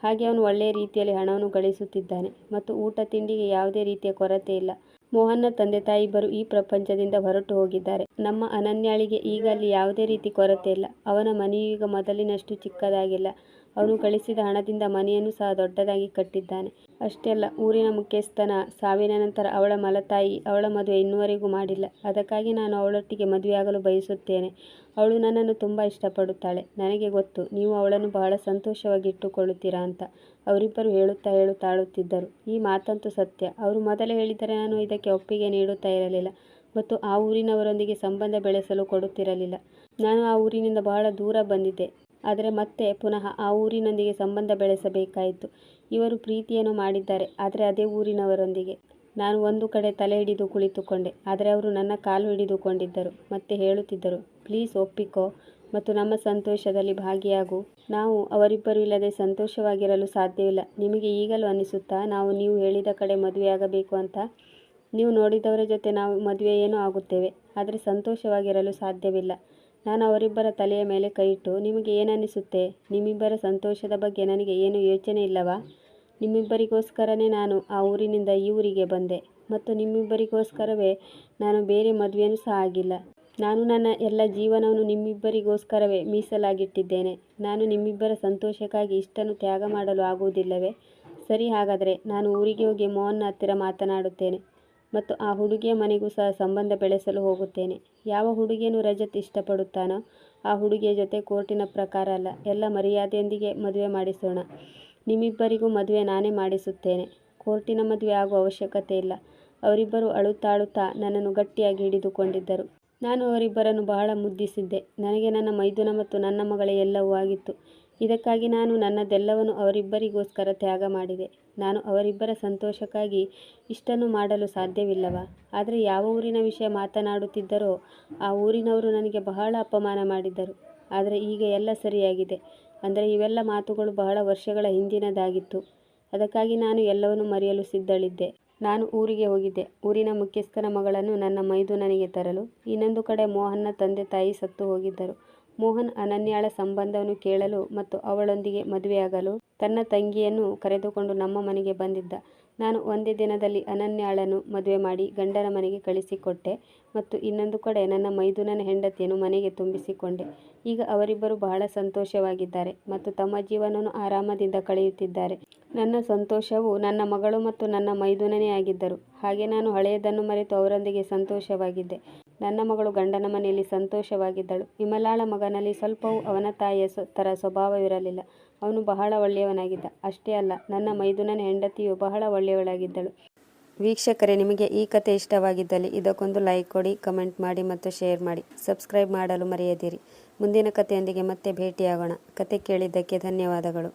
ಹಾಗೆ ಅವನು ಒಳ್ಳೆಯ ರೀತಿಯಲ್ಲಿ ಹಣವನ್ನು ಗಳಿಸುತ್ತಿದ್ದಾನೆ ಮತ್ತು ಊಟ ತಿಂಡಿಗೆ ಯಾವುದೇ ರೀತಿಯ ಕೊರತೆ ಇಲ್ಲ. ಮೋಹನ್ನ ತಂದೆ ತಾಯಿ ಇಬ್ಬರು ಈ ಪ್ರಪಂಚದಿಂದ ಹೊರಟು ಹೋಗಿದ್ದಾರೆ. ನಮ್ಮ ಅನನ್ಯಾಳಿಗೆ ಈಗ ಅಲ್ಲಿ ಯಾವುದೇ ರೀತಿ ಕೊರತೆ ಇಲ್ಲ. ಅವನ ಮನೆಯೂ ಈಗ ಮೊದಲಿನಷ್ಟು ಚಿಕ್ಕದಾಗಿಲ್ಲ. ಅವನು ಗಳಿಸಿದ ಹಣದಿಂದ ಮನೆಯನ್ನು ಸಹ ದೊಡ್ಡದಾಗಿ ಕಟ್ಟಿದ್ದಾನೆ. ಅಷ್ಟೇ ಅಲ್ಲ, ಊರಿನ ಮುಖ್ಯಸ್ಥನ ಸಾವಿನ ನಂತರ ಅವಳ ಮಲತಾಯಿ ಅವಳ ಮದುವೆ ಇನ್ನುವರೆಗೂ ಮಾಡಿಲ್ಲ. ಅದಕ್ಕಾಗಿ ನಾನು ಅವಳೊಟ್ಟಿಗೆ ಮದುವೆಯಾಗಲು ಬಯಸುತ್ತೇನೆ. ಅವಳು ನನ್ನನ್ನು ತುಂಬ ಇಷ್ಟಪಡುತ್ತಾಳೆ. ನನಗೆ ಗೊತ್ತು ನೀವು ಅವಳನ್ನು ಬಹಳ ಸಂತೋಷವಾಗಿ ಇಟ್ಟುಕೊಳ್ಳುತ್ತೀರಾ ಅಂತ. ಅವರಿಬ್ಬರು ಹೇಳುತ್ತಾ ಅಳುತ್ತಿದ್ದರು. ಈ ಮಾತಂತೂ ಸತ್ಯ. ಅವರು ಮೊದಲೇ ಹೇಳಿದರೆ ನಾನು ಇದಕ್ಕೆ ಒಪ್ಪಿಗೆ ನೀಡುತ್ತಾ ಇರಲಿಲ್ಲ ಮತ್ತು ಆ ಊರಿನವರೊಂದಿಗೆ ಸಂಬಂಧ ಬೆಳೆಸಲು ಕೊಡುತ್ತಿರಲಿಲ್ಲ. ನಾನು ಆ ಊರಿನಿಂದ ಬಹಳ ದೂರ ಬಂದಿದ್ದೆ. ಆದರೆ ಮತ್ತೆ ಪುನಃ ಆ ಊರಿನೊಂದಿಗೆ ಸಂಬಂಧ ಬೆಳೆಸಬೇಕಾಯಿತು. ಇವರು ಪ್ರೀತಿಯನ್ನು ಮಾಡಿದ್ದಾರೆ, ಆದರೆ ಅದೇ ಊರಿನವರೊಂದಿಗೆ. ನಾನು ಒಂದು ಕಡೆ ತಲೆ ಹಿಡಿದು ಕುಳಿತುಕೊಂಡೆ. ಆದರೆ ಅವರು ನನ್ನ ಕಾಲು ಹಿಡಿದುಕೊಂಡಿದ್ದರು ಮತ್ತೆ ಹೇಳುತ್ತಿದ್ದರು, ಪ್ಲೀಸ್ ಒಪ್ಪಿಕೋ ಮತ್ತು ನಮ್ಮ ಸಂತೋಷದಲ್ಲಿ ಭಾಗಿಯಾಗು. ನಾವು ಅವರಿಬ್ಬರು ಇಲ್ಲದೆ ಸಂತೋಷವಾಗಿರಲು ಸಾಧ್ಯವಿಲ್ಲ. ನಿಮಗೆ ಈಗಲೂ ಅನಿಸುತ್ತಾ ನಾವು ನೀವು ಹೇಳಿದ ಕಡೆ ಮದುವೆಯಾಗಬೇಕು ಅಂತ? ನೀವು ನೋಡಿದವರ ಜೊತೆ ನಾವು ಮದುವೆಯೇನೋ ಆಗುತ್ತೇವೆ, ಆದರೆ ಸಂತೋಷವಾಗಿರಲು ಸಾಧ್ಯವಿಲ್ಲ. ನಾನು ಅವರಿಬ್ಬರ ತಲೆಯ ಮೇಲೆ ಕೈಯಿಟ್ಟು, ನಿಮಗೆ ಏನನ್ನಿಸುತ್ತೆ? ನಿಮ್ಮಿಬ್ಬರ ಸಂತೋಷದ ಬಗ್ಗೆ ನನಗೆ ಏನು ಯೋಚನೆ ಇಲ್ಲವಾ? ನಿಮ್ಮಿಬ್ಬರಿಗೋಸ್ಕರನೇ ನಾನು ಆ ಊರಿನಿಂದ ಈ ಊರಿಗೆ ಬಂದೆ ಮತ್ತು ನಿಮ್ಮಿಬ್ಬರಿಗೋಸ್ಕರವೇ ನಾನು ಬೇರೆ ಮದುವೆಯೂ ಸಹ ಆಗಿಲ್ಲ. ನಾನು ನನ್ನ ಎಲ್ಲ ಜೀವನವನ್ನು ನಿಮ್ಮಿಬ್ಬರಿಗೋಸ್ಕರವೇ ಮೀಸಲಾಗಿಟ್ಟಿದ್ದೇನೆ. ನಾನು ನಿಮ್ಮಿಬ್ಬರ ಸಂತೋಷಕ್ಕಾಗಿ ಇಷ್ಟನ್ನು ತ್ಯಾಗ ಮಾಡಲು ಆಗುವುದಿಲ್ಲವೇ? ಸರಿ, ಹಾಗಾದರೆ ನಾನು ಊರಿಗೆ ಹೋಗಿ ಮೋಹನ್ನ ಹತ್ತಿರ ಮಾತನಾಡುತ್ತೇನೆ ಮತ್ತು ಆ ಹುಡುಗಿಯ ಮನೆಗೂ ಸಹ ಸಂಬಂಧ ಬೆಳೆಸಲು ಹೋಗುತ್ತೇನೆ. ಯಾವ ಹುಡುಗಿಯನ್ನು ರಜತ್ ಇಷ್ಟಪಡುತ್ತಾನೋ ಆ ಹುಡುಗಿಯ ಜೊತೆ ಕೋರ್ಟಿನ ಪ್ರಕಾರ ಅಲ್ಲ, ಎಲ್ಲ ಮರ್ಯಾದೆಯೊಂದಿಗೆ ಮದುವೆ ಮಾಡಿಸೋಣ. ನಿಮ್ಮಿಬ್ಬರಿಗೂ ಮದುವೆ ನಾನೇ ಮಾಡಿಸುತ್ತೇನೆ. ಕೋರ್ಟಿನ ಮದುವೆ ಆಗುವ ಅವಶ್ಯಕತೆ ಇಲ್ಲ. ಅವರಿಬ್ಬರು ಅಳುತ್ತಾ ನನ್ನನ್ನು ಗಟ್ಟಿಯಾಗಿ ಹಿಡಿದುಕೊಂಡಿದ್ದರು. ನಾನು ಅವರಿಬ್ಬರನ್ನು ಬಹಳ ಮುದ್ದಿಸಿದ್ದೆ. ನನಗೆ ನನ್ನ ಮೈದುನ ಮತ್ತು ನನ್ನ ಮಗಳೇ ಎಲ್ಲವೂ ಆಗಿತ್ತು. ಇದಕ್ಕಾಗಿ ನಾನು ನನ್ನದೆಲ್ಲವನ್ನು ಅವರಿಬ್ಬರಿಗೋಸ್ಕರ ತ್ಯಾಗ ಮಾಡಿದೆ. ನಾನು ಅವರಿಬ್ಬರ ಸಂತೋಷಕ್ಕಾಗಿ ಇಷ್ಟನ್ನು ಮಾಡಲು ಸಾಧ್ಯವಿಲ್ಲವಾ? ಆದರೆ ಯಾವ ಊರಿನ ವಿಷಯ ಮಾತನಾಡುತ್ತಿದ್ದರೋ ಆ ಊರಿನವರು ನನಗೆ ಬಹಳ ಅಪಮಾನ ಮಾಡಿದ್ದರು. ಆದರೆ ಈಗ ಎಲ್ಲ ಸರಿಯಾಗಿದೆ. ಅಂದರೆ ಇವೆಲ್ಲ ಮಾತುಗಳು ಬಹಳ ವರ್ಷಗಳ ಹಿಂದಿನದಾಗಿತ್ತು. ಅದಕ್ಕಾಗಿ ನಾನು ಎಲ್ಲವನ್ನೂ ಮರೆಯಲು ಸಿದ್ಧಳಿದ್ದೆ. ನಾನು ಊರಿಗೆ ಹೋಗಿದ್ದೆ, ಊರಿನ ಮುಖ್ಯಸ್ಥನ ಮಗಳನ್ನು ನನ್ನ ಮೈದುನನಿಗೆ ತರಲು. ಇನ್ನೊಂದು ಕಡೆ ಮೋಹನ್ನ ತಂದೆ ತಾಯಿ ಸತ್ತು ಹೋಗಿದ್ದರು. ಮೋಹನ್ ಅನನ್ಯಾಳ ಸಂಬಂಧವನ್ನು ಕೇಳಲು ಮತ್ತು ಅವಳೊಂದಿಗೆ ಮದುವೆಯಾಗಲು ತನ್ನ ತಂಗಿಯನ್ನು ಕರೆದುಕೊಂಡು ನಮ್ಮ ಮನೆಗೆ ಬಂದಿದ್ದ. ನಾನು ಒಂದೇ ದಿನದಲ್ಲಿ ಅನನ್ಯಾಳನ್ನು ಮದುವೆ ಮಾಡಿ ಗಂಡನ ಮನೆಗೆ ಕಳಿಸಿಕೊಟ್ಟೆ ಮತ್ತು ಇನ್ನೊಂದು ಕಡೆ ನನ್ನ ಮೈದುನನ ಹೆಂಡತಿಯನ್ನು ಮನೆಗೆ ತುಂಬಿಸಿಕೊಂಡೆ. ಈಗ ಅವರಿಬ್ಬರು ಬಹಳ ಸಂತೋಷವಾಗಿದ್ದಾರೆ ಮತ್ತು ತಮ್ಮ ಜೀವನವನ್ನು ಆರಾಮದಿಂದ ಕಳೆಯುತ್ತಿದ್ದಾರೆ. ನನ್ನ ಸಂತೋಷವು ನನ್ನ ಮಗಳು ಮತ್ತು ನನ್ನ ಮೈದುನನೇ ಆಗಿದ್ದರು. ಹಾಗೆ ನಾನು ಹಳೆಯದನ್ನು ಮರೆತು ಅವರೊಂದಿಗೆ ಸಂತೋಷವಾಗಿದ್ದೆ. ನನ್ನ ಮಗಳು ಗಂಡನ ಮನೆಯಲ್ಲಿ ಸಂತೋಷವಾಗಿದ್ದಳು. ವಿಮಲಾಳ ಮಗನಲ್ಲಿ ಸ್ವಲ್ಪವೂ ಅವನ ತಾಯಿಯ ಥರ ಸ್ವಭಾವವಿರಲಿಲ್ಲ. ಅವನು ಬಹಳ ಒಳ್ಳೆಯವನಾಗಿದ್ದ. ಅಷ್ಟೇ ಅಲ್ಲ, ನನ್ನ ಮೈದುನನ ಹೆಂಡತಿಯು ಬಹಳ ಒಳ್ಳೆಯವಳಾಗಿದ್ದಳು. ವೀಕ್ಷಕರೇ, ನಿಮಗೆ ಈ ಕತೆ ಇಷ್ಟವಾಗಿದ್ದಲ್ಲಿ ಇದಕ್ಕೊಂದು ಲೈಕ್ ಕೊಡಿ, ಕಮೆಂಟ್ ಮಾಡಿ ಮತ್ತು ಶೇರ್ ಮಾಡಿ. ಸಬ್ಸ್ಕ್ರೈಬ್ ಮಾಡಲು ಮರೆಯದಿರಿ. ಮುಂದಿನ ಕಥೆಯೊಂದಿಗೆ ಮತ್ತೆ ಭೇಟಿಯಾಗೋಣ. ಕತೆ ಕೇಳಿದ್ದಕ್ಕೆ ಧನ್ಯವಾದಗಳು.